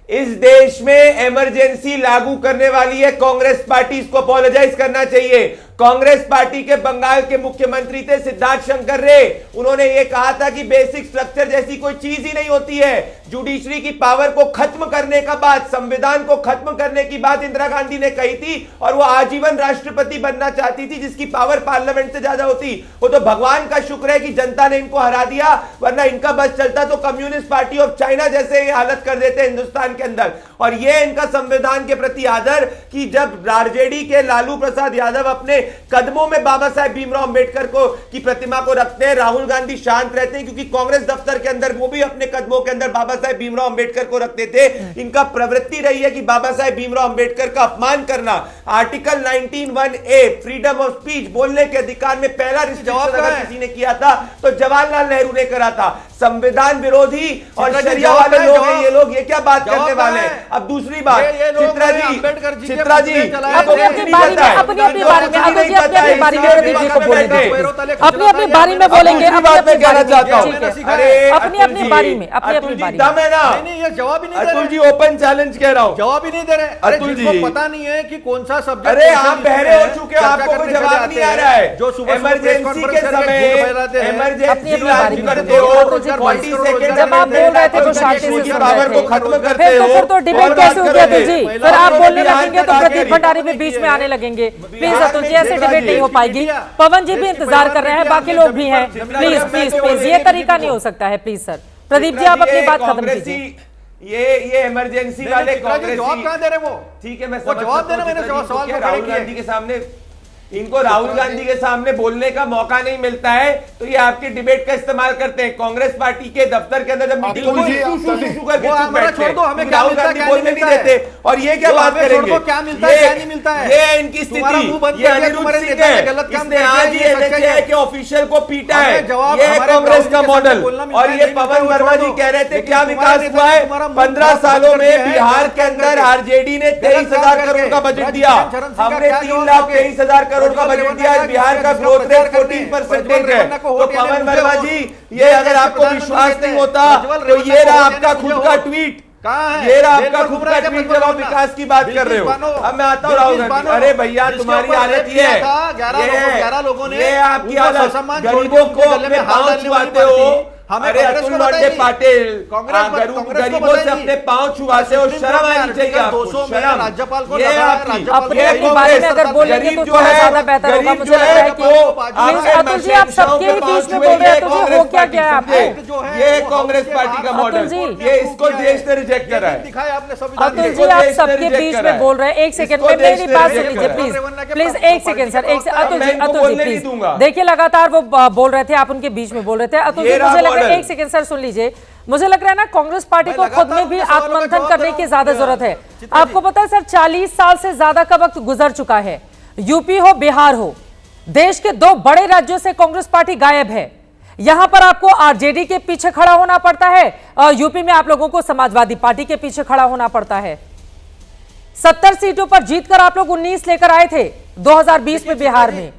G: इस देश में इमरजेंसी लागू करने वाली है कांग्रेस पार्टी, इसको अपोलोजाइज करना चाहिए। कांग्रेस पार्टी के बंगाल के मुख्यमंत्री थे सिद्धार्थ शंकर रे, उन्होंने ये कहा था कि बेसिक स्ट्रक्चर जैसी कोई चीज ही नहीं होती है। जुडिशरी की पावर को खत्म करने का बात, संविधान को खत्म करने की बात इंदिरा गांधी ने कही थी, और वो आजीवन राष्ट्रपति बनना चाहती थी जिसकी पावर पार्लियामेंट से ज्यादा होती। वो तो भगवान का शुक्र है कि जनता ने इनको हरा दिया, वरना इनका बस चलता तो कम्युनिस्ट पार्टी ऑफ चाइना जैसे ये हालत कर देते हिंदुस्तान के अंदर। और ये इनका संविधान के प्रति आदर कि जब आरजेडी के लालू प्रसाद यादव अपने कदमों में बाबा साहेब भीमराव अंबेडकर की प्रतिमा को रखते हैं, राहुल गांधी शांत रहते हैं क्योंकि कांग्रेस दफ्तर के अंदर वो भी अपने कदमों के अंदर बाबा साहेब भीमराव अंबेडकर को रखते थे। इनका प्रवृत्ति रही है कि बाबा साहेब भीमराव अंबेडकर का अपमान करना। Article 19(1)(a) freedom of speech, बोलने के अधिकार में पहला रिस्ट्रिक्शन अगर किसी ने किया था तो जवाहरलाल नेहरू ने करा था। संविधान विरोधी और
I: चित्रा जी,
G: शरिया
I: जवाब
G: वाले
I: है,
G: लोग
I: जवाब।
G: हैं ये लोग, ये क्या बात
I: जवाब
G: करने वाले
I: है।
G: हैं। अब दूसरी बात,
I: ये लोग
G: चित्रा
I: हैं,
G: जी,
I: अम्बेडकर जी के
G: चित्रा जी,
I: मुद्दे चलाए
G: आपको
I: थे।
G: कुछ नहीं
B: बारी में,
G: पता है,
B: अपनी अपनी
G: आपको
B: बारी में,
G: कुछ
B: अतुल
G: नहीं
B: जी अपनी
G: पता है,
B: अपनी बारी में
G: इसलिए
B: प्रदीप जी को बोलने दीजिए। अपनी अपनी बारी में बोलेंगे,
G: दूसरी
B: अपनी
G: बात
B: अपनी
G: मैं कहना
B: बारी में,
G: चाहता हूँ।
B: ठीक है।
G: अरे
B: अपनी अपनी बारी में, अपनी
G: अतुल
B: अपनी
G: जी
B: बारी
G: दम
B: में।
G: है ना,
I: नहीं, ये जवाब ही नहीं दे
G: अतुल
I: रहे।
G: जी ओपन चैलेंज कह रहा हूँ,
I: जवाब ही नहीं दे रहे। अरे
G: अतुल
I: जिनको
G: जी।
I: पता नहीं है कि कौन सा सब्जेक्ट,
G: अरे आप बहरे हो चुके हो, आपको कोई जवाब नहीं आ रहा है।
I: जो सुबह
G: इमरजेंसी के समय
B: अपनी
G: इमरजेंसी
B: अपनी
G: लागू
B: बारी में
G: करते
B: बोलिए।
G: हो,
B: अतुल जी
G: 40 सेकंड
B: जब आप बोल रहे थे तो शांति से सुन
G: पावर
B: रहे
G: को
B: थे।
G: खत्म करते
B: फिर
G: हो,
B: तो डिबेट
G: और
B: कैसे
G: बात
B: होगी अतुल
G: करोगे।
B: जी?
G: महिलाओं
B: फिर आप
G: को
B: बोलने
G: बिहार
B: लगेंगे
G: का
B: तो
G: ताकत
B: प्रदीप भंडारी भी बीच में आने लगेंगे। प्लीज अतुल जी, ऐसे डिबेट नहीं हो पाएगी। पवन जी भी इंतजार कर रहे हैं, बाकी लोग भी हैं। प्लीज प्लीज प्लीज, ये तरीका नहीं हो सकता है। प्लीज सर, प्रदीप जी आप अपनी बात खत्म कीजिए।
G: ये इमरजेंसी वाले कांग्रेसी
I: जवाब कहाँ दे रहे वो?
G: ठीक है, मैं
I: वो
G: समझ
I: जवाब
G: सकता
I: देना,
G: हूं,
I: मैंने
G: चित्रा जी,
I: सवाल
G: क्योंकि
I: को
G: राहुल
I: खड़े किए।
G: गांधी के सामने, इनको राहुल गांधी के सामने बोलने का मौका नहीं मिलता है, तो ये आपकी डिबेट का इस्तेमाल करते हैं। कांग्रेस पार्टी के दफ्तर के अंदर जब मीटिंग
L: अतुल
G: होती
L: जी,
G: है,
L: आप
G: शू शू करके
I: वो
G: चुप
I: हमारा
G: बैठते
I: छोड़ दो,
G: हैं।
I: हमें क्या
G: राहुल
I: मिलता है,
G: गांधी
I: क्या
G: बोलने
I: नहीं
G: नहीं
I: मिलता है।
G: देते, और ये क्या
I: वो
G: बात
I: हमें छोड़
G: करेंगे,
I: दो, क्या मिलता है, क्या नहीं मिलता है।
G: ये इनकी
I: तुम्हारा
G: स्थिति,
I: मुंह बंद
G: ये
I: कर दिया,
G: अनिरुद्ध
I: तुम्हारे
G: सिंह
I: नेता ने
G: है,
I: गलत काम
G: इसने
I: किया,
G: आज
I: ये
G: ये
I: सच्चाई
G: NHA
I: है।
G: के ऑफिशियल को पीटा है।
I: हमें जवाब,
G: ये है
I: हमारे
G: कांग्रेस
I: राहुल
G: का
I: के
G: मॉडल।
I: सामने बोलना मिलता
G: और
I: है,
G: ये
I: नहीं
G: पवन
I: मिलता है,
G: वर्मा
I: छोड़
G: जी
I: दो।
G: कह रहे थे
I: लेकिन
G: क्या
I: तुम्हारे
G: विकास
I: नेता
G: हुआ
I: ने
G: है।
I: तुम्हारा मुंह
G: 15
I: बंद
G: सालों
I: कर
G: में
I: दिया है,
G: बिहार के अंदर
I: करके।
G: आरजेडी ने 23,000 करोड़ का बजट दिया, हमने 3,23,000 करोड़ का बजट दिया। बिहार का ग्रोथ रेट 14% है। तो पवन वर्मा जी, ये अगर आपको विश्वास नहीं होता तो ये रहा आपका खुद का ट्वीट, ये रहा आपका खुद का ट्वीट जब आप विकास की बात कर रहे हो। अब मैं आता हूँ राहुल गांधी, अरे भैया तुम्हारी हालत ये है,
I: 11 लोगों ने
G: ये आपकी हालत,
I: सम्मान
G: गरीबों को अपने पांव छुआते हो। अरे अतुल लौंडे पाटिल, गरीबों से अपने पांव छुआते हो, शर्म आनी चाहिए आपको, शर्म।
I: राज्यपाल को
G: ये
B: अपनी
G: आपकी
B: अपनी बारे में अगर बोलेंगे तो थोड़ा ज्यादा बेहतर होगा। मुझे लग रहा है कि अतुल जी आप सबके ही बीच में बोल रहे हैं, अतुल जी हो क्या गया है आपको?
G: ये कांग्रेस पार्टी का मॉडल, ये इसको देश ने रिजेक्ट करा है।
B: अतुल जी आप सबके बीच में बोल रहे हैं। एक सेकंड में मेरी बात सुन लीजिए प्लीज प्लीज, एक सेकंड सर, एक अतुल जी प्लीज देखिए, लगातार वो बोल रहे थे, आप उनके बीच में बोल रहे थे। अतुल जी मुझे लग रहा है, एक सेकंड सर सुन लीजिए, मुझे लग रहा है ना कांग्रेस पार्टी को खुद में भी आत्ममंथन करने की ज्यादा जरूरत है। आपको पता है सर, 40 साल से ज्यादा का वक्त गुजर चुका है। यूपी हो बिहार हो, देश के 2 बड़े राज्यों से कांग्रेस पार्टी गायब है। यहां पर आपको आरजेडी के पीछे खड़ा होना पड़ता है और यूपी में आप लोगों को समाजवादी पार्टी के पीछे खड़ा होना पड़ता है। 70 सीटों पर जीतकर आप लोग 19 लेकर आए थे 2020 में बिहार में।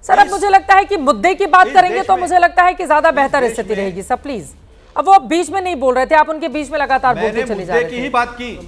B: सर अब मुझे लगता है कि मुद्दे की बात करेंगे तो मुझे लगता है कि ज्यादा बेहतर स्थिति रहेगी। सब प्लीज, अब वो बीच में नहीं बोल रहे थे, आप उनके बीच में लगातार बोलते चले जा रहे थे।
I: की ही बात की,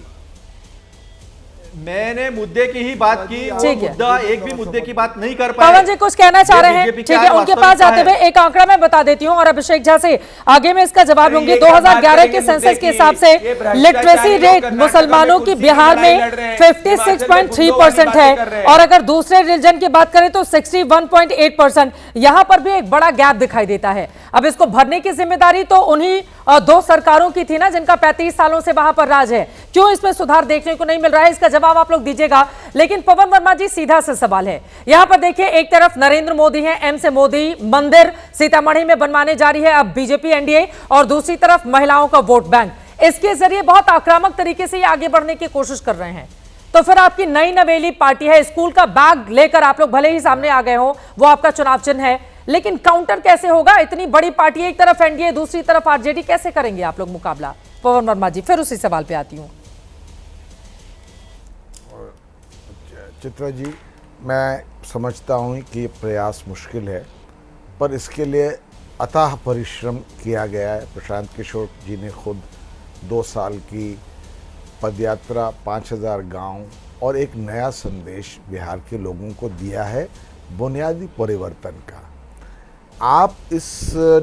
I: मैंने मुद्दे की ही बात की, वो मुद्दा एक भी मुद्दे की बात नहीं कर पाए।
B: पवन जी कुछ कहना चाह रहे हैं, ठीक है, उनके पास जाते हुए एक आंकड़ा मैं बता देती हूं और अभिषेक झा से आगे में इसका जवाब लूंगी। 2011 के सेंसस के हिसाब से लिटरेसी रेट मुसलमानों की बिहार में 56.3% है और अगर दूसरे रिलीजन की बात करें तो 61.8%। यहां पर भी एक बड़ा गैप दिखाई देता है। अब इसको भरने की जिम्मेदारी तो उन्हीं 2 सरकारों की थी ना, जिनका 35 सालों से वहां पर राज है। क्यों इसमें सुधार देखने को नहीं मिल रहा है, इसका जवाब आप लोग दीजिएगा। लेकिन पवन वर्मा जी, सीधा सा सवाल है, यहां पर देखिए, एक तरफ नरेंद्र मोदी है, एम से मोदी मंदिर सीतामढ़ी में बनवाने जा रही है अब बीजेपी एनडीए, और दूसरी तरफ महिलाओं का वोट बैंक, इसके जरिए बहुत आक्रामक तरीके से आगे बढ़ने की कोशिश कर रहे हैं। तो फिर आपकी नई नवेली पार्टी है, स्कूल का बैग लेकर आप लोग भले ही सामने आ गए हो, वो आपका चुनाव चिन्ह है, लेकिन काउंटर कैसे होगा? इतनी बड़ी पार्टी, एक तरफ एनडीए दूसरी तरफ आरजेडी, कैसे करेंगे आप लोग मुकाबला? पवन वर्मा जी, फिर उसी सवाल पे आती हूं।
J: चित्रा जी, मैं समझता हूं कि ये प्रयास मुश्किल है, पर इसके लिए अथाह परिश्रम किया गया है। प्रशांत किशोर जी ने खुद 2 साल की पदयात्रा, 5000 गांव और एक नया संदेश बिहार के लोगों को दिया है, बुनियादी परिवर्तन का। आप इस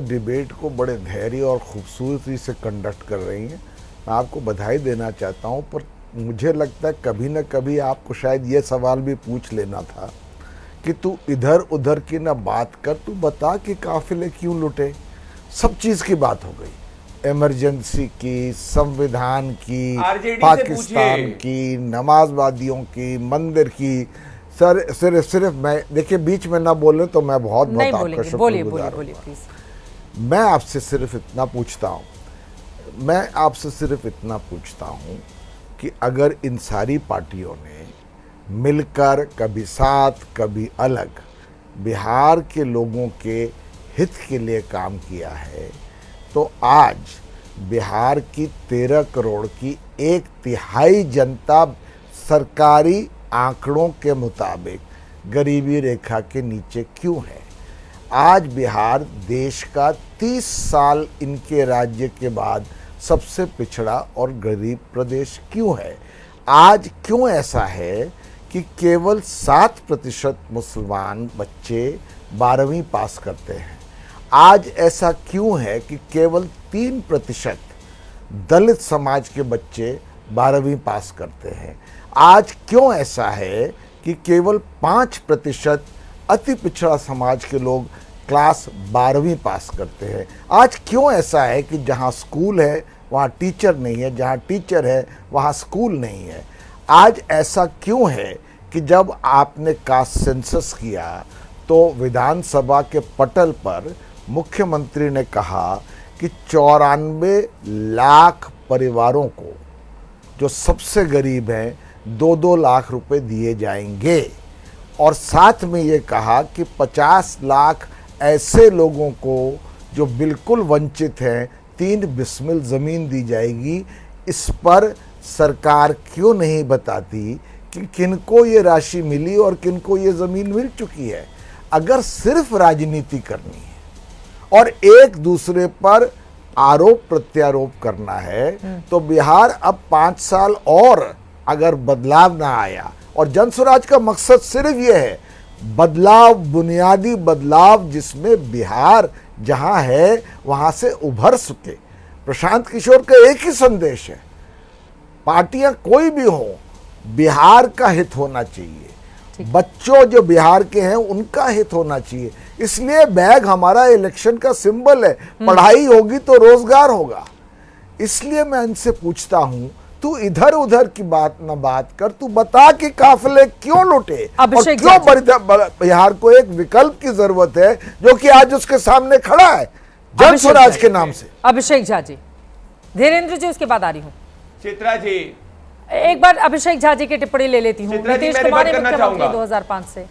J: डिबेट को बड़े धैर्य और खूबसूरती से कंडक्ट कर रही हैं, मैं आपको बधाई देना चाहता हूं, पर मुझे लगता है कभी न कभी आपको शायद ये सवाल भी पूछ लेना था कि तू इधर उधर की ना बात कर, तू बता कि काफिले क्यों लुटे। सब चीज़ की बात हो गई, इमरजेंसी की, संविधान की, पाकिस्तान की, नमाजवादियों की, मंदिर की। सर सिर्फ मैं, देखिए बीच में ना बोले तो मैं बहुत आपका शुक्रगुजार हूं। मैं आपसे सिर्फ इतना पूछता हूं कि अगर इन सारी पार्टियों ने मिलकर कभी साथ कभी अलग बिहार के लोगों के हित के लिए काम किया है, तो आज बिहार की 13 करोड़ की 1/3 जनता सरकारी आंकड़ों के मुताबिक गरीबी रेखा के नीचे क्यों है? आज बिहार देश का 30 साल इनके राज्य के बाद सबसे पिछड़ा और गरीब प्रदेश क्यों है? आज क्यों ऐसा है कि केवल 7% मुसलमान बच्चे 12वीं पास करते हैं? आज ऐसा क्यों है कि केवल 3% दलित समाज के बच्चे 12वीं पास करते हैं? आज क्यों ऐसा है कि केवल 5% अति पिछड़ा समाज के लोग क्लास 12वीं पास करते हैं? आज क्यों ऐसा है कि जहां स्कूल है वहां टीचर नहीं है, जहां टीचर है वहां स्कूल नहीं है? आज ऐसा क्यों है कि जब आपने कास्ट सेंसस किया तो विधानसभा के पटल पर मुख्यमंत्री ने कहा कि 94 लाख परिवारों को, जो सबसे गरीब हैं, 2-2 लाख रुपए दिए जाएंगे, और साथ में ये कहा कि 50 लाख ऐसे लोगों को जो बिल्कुल वंचित हैं 3 बिस्मिल ज़मीन दी जाएगी। इस पर सरकार क्यों नहीं बताती कि किनको ये राशि मिली और किनको ये ज़मीन मिल चुकी है? अगर सिर्फ राजनीति करनी है और एक दूसरे पर आरोप प्रत्यारोप करना है तो बिहार अब 5 साल और अगर बदलाव ना आया, और जन स्वराज का मकसद सिर्फ ये है बदलाव, बुनियादी बदलाव, जिसमें बिहार जहां है वहां से उभर सके। प्रशांत किशोर का एक ही संदेश है, पार्टियां कोई भी हो, बिहार का हित होना चाहिए, बच्चों जो बिहार के हैं उनका हित होना चाहिए। इसलिए बैग हमारा इलेक्शन का सिंबल है, पढ़ाई होगी तो रोजगार होगा। इसलिए मैं इनसे पूछता हूं, तू इधर उधर की बात न बात कर, तू बता कि काफिले क्यों लुटे और क्यों बिहार को एक विकल्प की जरूरत है जो कि आज उसके सामने खड़ा है जन स्वराज के नाम से।
B: अभिषेक झा जी, धीरेन्द्र जी, उसके बाद आ रही हूँ।
G: चित्रा जी,
B: एक बार अभिषेक झा जी की टिप्पणी ले लेती हूँ। नीतीश कुमार ने मुख्यमंत्री 2005 से।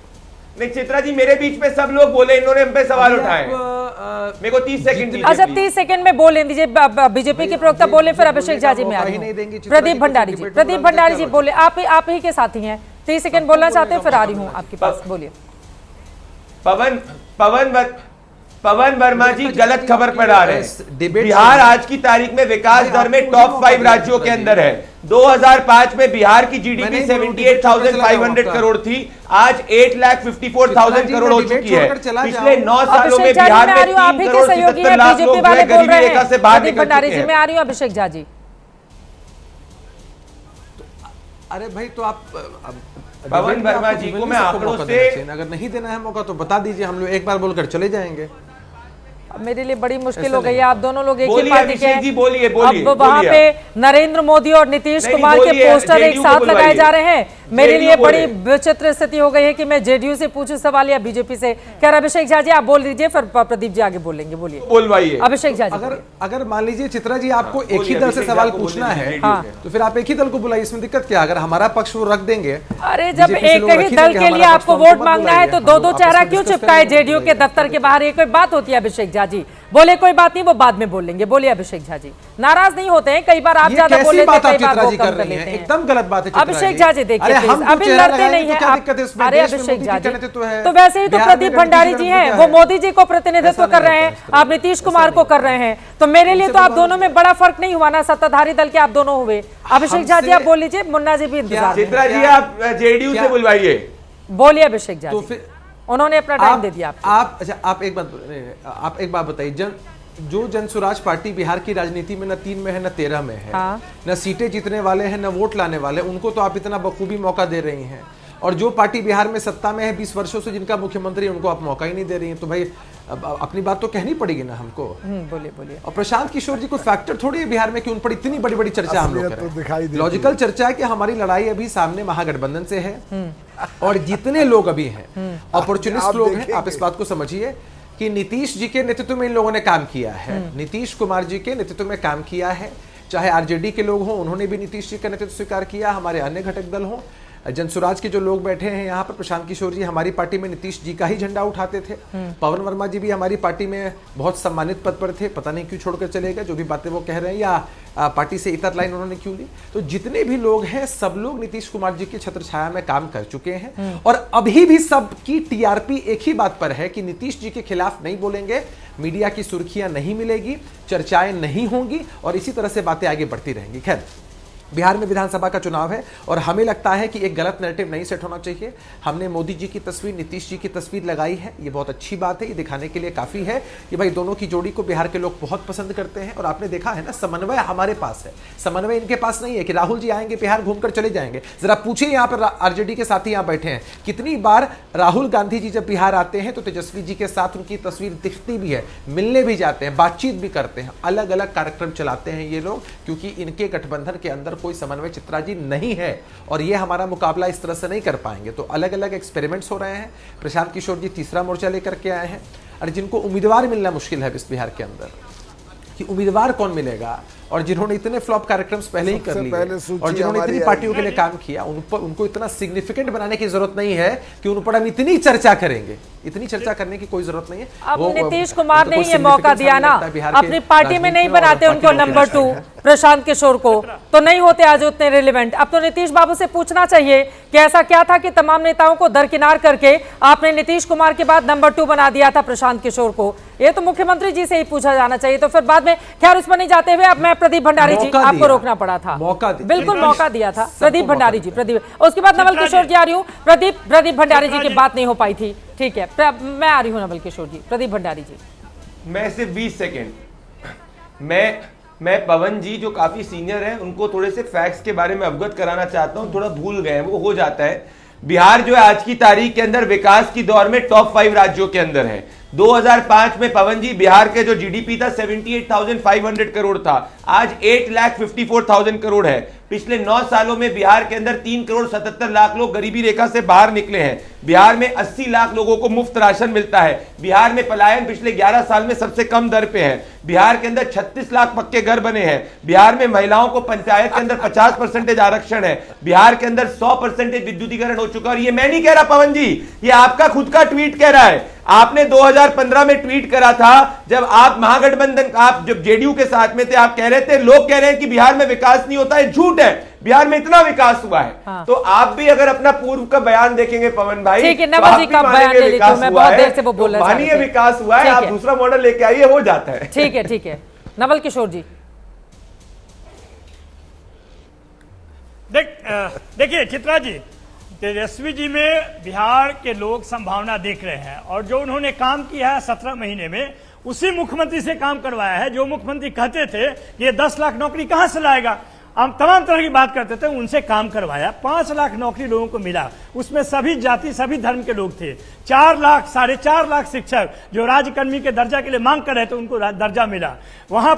G: नहीं चित्रा जी, मेरे बीच में सब लोग बोले, इन्होंने हम पे सवाल उठाए। मेरे को 30 सेकंड दीजिए।
B: अच्छा 30 सेकंड में बोल दीजिए, बीजेपी के प्रवक्ता बोले, फिर अभिषेक झा जी में आ रही हूँ। प्रदीप भंडारी जी, प्रदीप भंडारी जी बोले, आप ही के साथी हैं, 30 सेकंड बोलना चाहते हैं, फिर आ रही हूँ आपके पास, बोलिए।
G: पवन वर्मा जी गलत खबर पढ़ा रहे हैं। बिहार आज की तारीख में विकास दर में टॉप 5 राज्यों के अंदर है। 2005 में बिहार की जीडीपी 78,500 करोड़ थी, आज 8,54,000 करोड़ हो चुकी है। पिछले 9 सालों में बिहार में 3 करोड़ 77 लाख लोग गरीबी रेखा से बाहर निकल चुके हैं।
B: मैं आ रही हूँ अभिषेक झा जी।
K: अरे भाई, तो आप
G: पवन वर्मा जी को मैं आंकड़ों से,
K: अगर नहीं देना है मौका तो बता दीजिए, हम लोग एक बार बोलकर चले जाएंगे।
B: मेरे लिए बड़ी मुश्किल हो गई है, आप दोनों लोग एक ही पार्टी के हैं।
G: बोलिए।
B: अब वहां पे नरेंद्र मोदी और नीतीश कुमार के पोस्टर एक साथ लगाए जा रहे हैं। मेरे लिए बड़ी विचित्र स्थिति हो गई है कि मैं जेडीयू से पूछूं सवाल या बीजेपी से। क्या अभिषेक झा जी आप बोल दीजिए, फिर प्रदीप जी आगे बोलेंगे, बोलिए।
G: बोलवाइए
B: अभिषेक झा जी।
K: अगर मान लीजिए चित्रा जी आपको एक ही दल से सवाल पूछना है तो फिर आप एक ही दल को बुलाइए, इसमें दिक्कत क्या? अगर हमारा पक्ष वो रख देंगे।
B: अरे जब एक ही दल के लिए आपको वोट मांगना है तो 2-2 चेहरा क्यों चिपकाए जेडीयू के दफ्तर के बाहर? ये कोई बात होती है अभिषेक झा जी? बोले कोई बात नहीं, वो बाद में बोल लेंगे। बोलिए अभिषेक झा जी, नाराज नहीं होते हैं? कई बार आप ज्यादा बोल लेते हैं, कई बार वो कम कर लेते हैं।
K: एकदम गलत बात है
B: अभिषेक झा जी। देखिए अभी लड़ते नहीं है। अरे अभिषेक झा जी, तो वैसे ही तो प्रदीप भंडारी जी हैं, वो मोदी जी को प्रतिनिधित्व कर रहे हैं, आप नीतीश कुमार को कर रहे हैं। तो मेरे लिए तो आप दोनों में बड़ा फर्क नहीं हुआ ना, सत्ताधारी दल के आप दोनों हुए। अभिषेक झा जी आप बोल लीजिए, मुन्ना जी भी इंतजार।
G: चित्रा जी आप जेडीयू से बुलवाइए।
B: बोलिए अभिषेक झा जी, उन्होंने अपना टाइम दे दिया।
K: अच्छा आप एक बात बताइए, जो जन स्वराज पार्टी बिहार की राजनीति में न 3 में है न 13 में है, न सीटें जीतने वाले हैं न वोट लाने वाले, उनको तो आप इतना बखूबी मौका दे रही हैं। और जो पार्टी बिहार में सत्ता में है 20 वर्षों से, जिनका मुख्यमंत्री है, उनको आप मौका ही नहीं दे रही हैं। तो भाई अपनी बात तो कहनी पड़ेगी ना हमको।
B: बोलिए।
K: और प्रशांत किशोर जी को फैक्टर थोड़ी है बिहार में कि उन पर इतनी बड़ी बड़ी चर्चा हम लोग करें। लॉजिकल चर्चा है कि हमारी लड़ाई अभी सामने महागठबंधन से है, और जितने लोग अभी हैं अपॉर्चुनिस्ट लोग हैं। आप इस बात को समझिए कि नीतीश जी के नेतृत्व में इन लोगों ने काम किया है, नीतीश कुमार जी के नेतृत्व में काम किया है। चाहे आरजेडी के लोग हों, उन्होंने भी नीतीश जी का नेतृत्व स्वीकार किया, हमारे अन्य घटक दल हों। जनसुराज के जो लोग बैठे हैं यहाँ पर, प्रशांत किशोर जी हमारी पार्टी में नीतीश जी का ही झंडा उठाते थे, पवन वर्मा जी भी हमारी पार्टी में बहुत सम्मानित पद पर थे, पता नहीं क्यों छोड़कर चले गए, जो भी बातें वो कह रहे हैं, या पार्टी से इतर लाइन उन्होंने क्यों ली। तो जितने भी लोग हैं सब लोग नीतीश कुमार जी की छत्र छाया में काम कर चुके हैं और अभी भी सबकी टीआरपी एक ही बात पर है कि नीतीश जी के खिलाफ नहीं बोलेंगे, मीडिया की सुर्खियां नहीं मिलेगी, चर्चाएं नहीं होंगी और इसी तरह से बातें आगे बढ़ती रहेंगी। खैर, बिहार में विधानसभा का चुनाव है और हमें लगता है कि एक गलत नैरेटिव नहीं सेट होना चाहिए। हमने मोदी जी की तस्वीर, नीतीश जी की तस्वीर लगाई है, ये बहुत अच्छी बात है, ये दिखाने के लिए काफ़ी है कि भाई दोनों की जोड़ी को बिहार के लोग बहुत पसंद करते हैं। और आपने देखा है ना, समन्वय हमारे पास है, समन्वय इनके पास नहीं है कि राहुल जी आएंगे बिहार घूमकर चले जाएंगे। जरा पूछिए यहाँ पर आरजेडी के साथी यहाँ बैठे हैं, कितनी बार राहुल गांधी जी जब बिहार आते हैं तो तेजस्वी जी के साथ उनकी तस्वीर दिखती भी है, मिलने भी जाते हैं, बातचीत भी करते हैं, अलग अलग कार्यक्रम चलाते हैं ये लोग, क्योंकि इनके गठबंधन के अंदर कोई समन्वय चित्रा जी नहीं है और ये हमारा मुकाबला इस तरह से नहीं कर पाएंगे। तो अलग अलग एक्सपेरिमेंट्स हो रहे हैं। प्रशांत किशोर जी तीसरा मोर्चा लेकर के आए हैं और जिनको उम्मीदवार मिलना मुश्किल है इस बिहार के अंदर कि उम्मीदवार कौन मिलेगा, और जिन्होंने इतने फ्लॉप कार्यक्रम्स पहले ही कर लिए और जिन्होंने इतनी पार्टियों के लिए काम किया, उनको इतना सिग्निफिकेंट बनाने की जरूरत नहीं है कि उन पर हम इतनी चर्चा करेंगे। इतनी चर्चा करने की कोई जरूरत नहीं है।
B: अब नीतीश कुमार ने ये मौका दिया ना, अपनी पार्टी में नहीं बनाते उनको नंबर 2 प्रशांत किशोर को, तो नहीं होते आज उतने रिलेवेंट। अब तो नीतीश बाबू से पूछना चाहिए कि ऐसा क्या था कि तमाम नेताओं को दरकिनार करके आपने नीतीश कुमार के बाद नंबर 2 बना दिया था प्रशांत किशोर को। ये तो मुख्यमंत्री जी से ही पूछा जाना चाहिए। तो फिर बाद में, खैर उस पर नहीं जाते हुए, अब मैं प्रदीप भंडारी जी, आपको रोकना पड़ा था, बिल्कुल मौका दिया था प्रदीप भंडारी जी। उसके बाद नवल किशोर जी आ रही हूँ। प्रदीप भंडारी जी की बात नहीं हो पाई थी, ठीक है, मैं आ रही हूँ नवल किशोर जी। प्रदीप भंडारी जी,
G: मैं सिर्फ 20 सेकेंड मैं पवन जी जो काफी सीनियर हैं उनको थोड़े से फैक्ट्स के बारे में अवगत कराना चाहता हूं। थोड़ा भूल गए हैं, वो हो जाता है। बिहार जो है आज की तारीख के अंदर विकास की दौर में टॉप 5 राज्यों के अंदर है। 2005 में पवन जी बिहार के जो जीडीपी था 78,500 करोड़ था, आज 8,54,000 करोड़ है। पिछले 9 सालों में बिहार के अंदर 3,77,00,000 लोग गरीबी रेखा से बाहर निकले हैं। बिहार में 80 लाख लोगों को मुफ्त राशन मिलता है। बिहार में पलायन पिछले 11 साल में सबसे कम दर पे है। बिहार के अंदर 36 लाख पक्के घर बने हैं। बिहार में महिलाओं को पंचायत के अंदर 50% आरक्षण है। बिहार के अंदर 100% विद्युतीकरण हो चुका है। और ये मैं नहीं कह रहा पवन जी, ये आपका खुद का ट्वीट कह रहा है। आपने 2015 में ट्वीट करा था जब आप महागठबंधन, आप जब जेडीयू के साथ में थे, आप कह रहे थे लोग कह रहे हैं कि बिहार में विकास नहीं होता है, झूठ है, बिहार में इतना विकास हुआ है। हाँ। तो आप भी अगर अपना पूर्व का बयान देखेंगे पवन भाई,
B: ठीक है, नवल जी का बयान ले लेती हूं, मैं बहुत देर से वो बोल रहा हूं,
G: मानिए विकास हुआ है, आप दूसरा मॉडल लेके आइए, हो जाता है।
B: ठीक है नवल किशोर जी।
H: देखिए चित्रा जी, तेजस्वी जी में बिहार के लोग संभावना देख रहे हैं और जो उन्होंने काम किया है 17 महीने में, उसी मुख्यमंत्री से काम करवाया है जो मुख्यमंत्री कहते थे कि ये 10 लाख नौकरी कहां से लाएगा। हम तमाम तरह की बात करते थे, उनसे काम करवाया, 5 लाख नौकरी लोगों को मिला, उसमें सभी जाति सभी धर्म के लोग थे। 4 लाख 4.5 लाख शिक्षक जो राज्यकर्मी के दर्जा के लिए मांग कर रहे थे उनको दर्जा मिला। वहां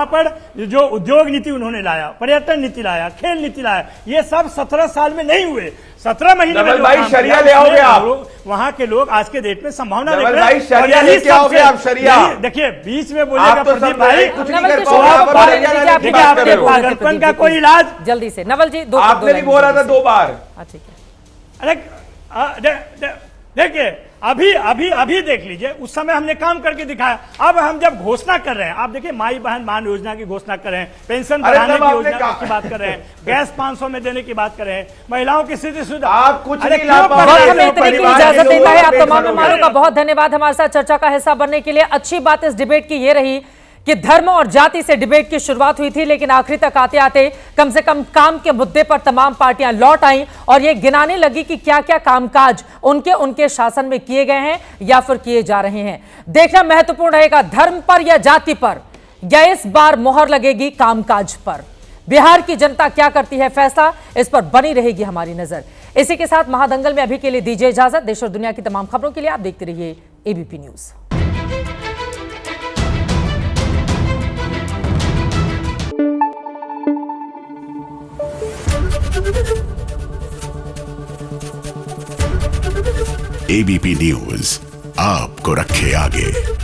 H: पर जो उद्योग नीति उन्होंने लाया, पर्यटन नीति लाया, खेल नीति लाया, ये सब 17 साल में नहीं हुए, 17 महीने में
G: भाई शरिया ले आओगे आप।
H: वहां के लोग आज के डेट में संभावना देख
G: रहे हैं। शरिया लेके आओगे आप, शरिया।
H: देखिए बीच में बोलेगा प्रदीप भाई,
G: कुछ नहीं कर पाओगे।
H: पागलपन का कोई इलाज।
B: जल्दी से नवल जी,
G: आपने भी बोला था 2 बार।
B: ठीक है,
H: अरे देखिए अभी देख लीजिए, उस समय हमने काम करके दिखाया। अब हम जब घोषणा कर रहे हैं, आप देखिए माई बहन मान योजना की घोषणा कर रहे हैं, पेंशन बढ़ाने की योजना की बात कर रहे हैं, गैस 500 में देने की बात कर रहे हैं, महिलाओं की स्थिति सुधार।
G: आप कुछ नहीं
B: इजाजत देता है। आप तमाम मेहमानों का बहुत धन्यवाद हमारे साथ चर्चा का हिस्सा बनने के लिए। अच्छी बात इस डिबेट की ये रही कि धर्म और जाति से डिबेट की शुरुआत हुई थी, लेकिन आखिरी तक आते आते कम से कम काम के मुद्दे पर तमाम पार्टियां लौट आईं और ये गिनाने लगी कि क्या क्या कामकाज उनके शासन में किए गए हैं या फिर किए जा रहे हैं। देखना महत्वपूर्ण रहेगा धर्म पर या जाति पर, या इस बार मोहर लगेगी कामकाज पर। बिहार की जनता क्या करती है फैसला, इस पर बनी रहेगी हमारी नजर। इसी के साथ महादंगल में अभी के लिए दीजिए इजाजत। देश और दुनिया की तमाम खबरों के लिए आप देखते रहिए एबीपी न्यूज।
A: एबीपी न्यूज आपको रखे आगे।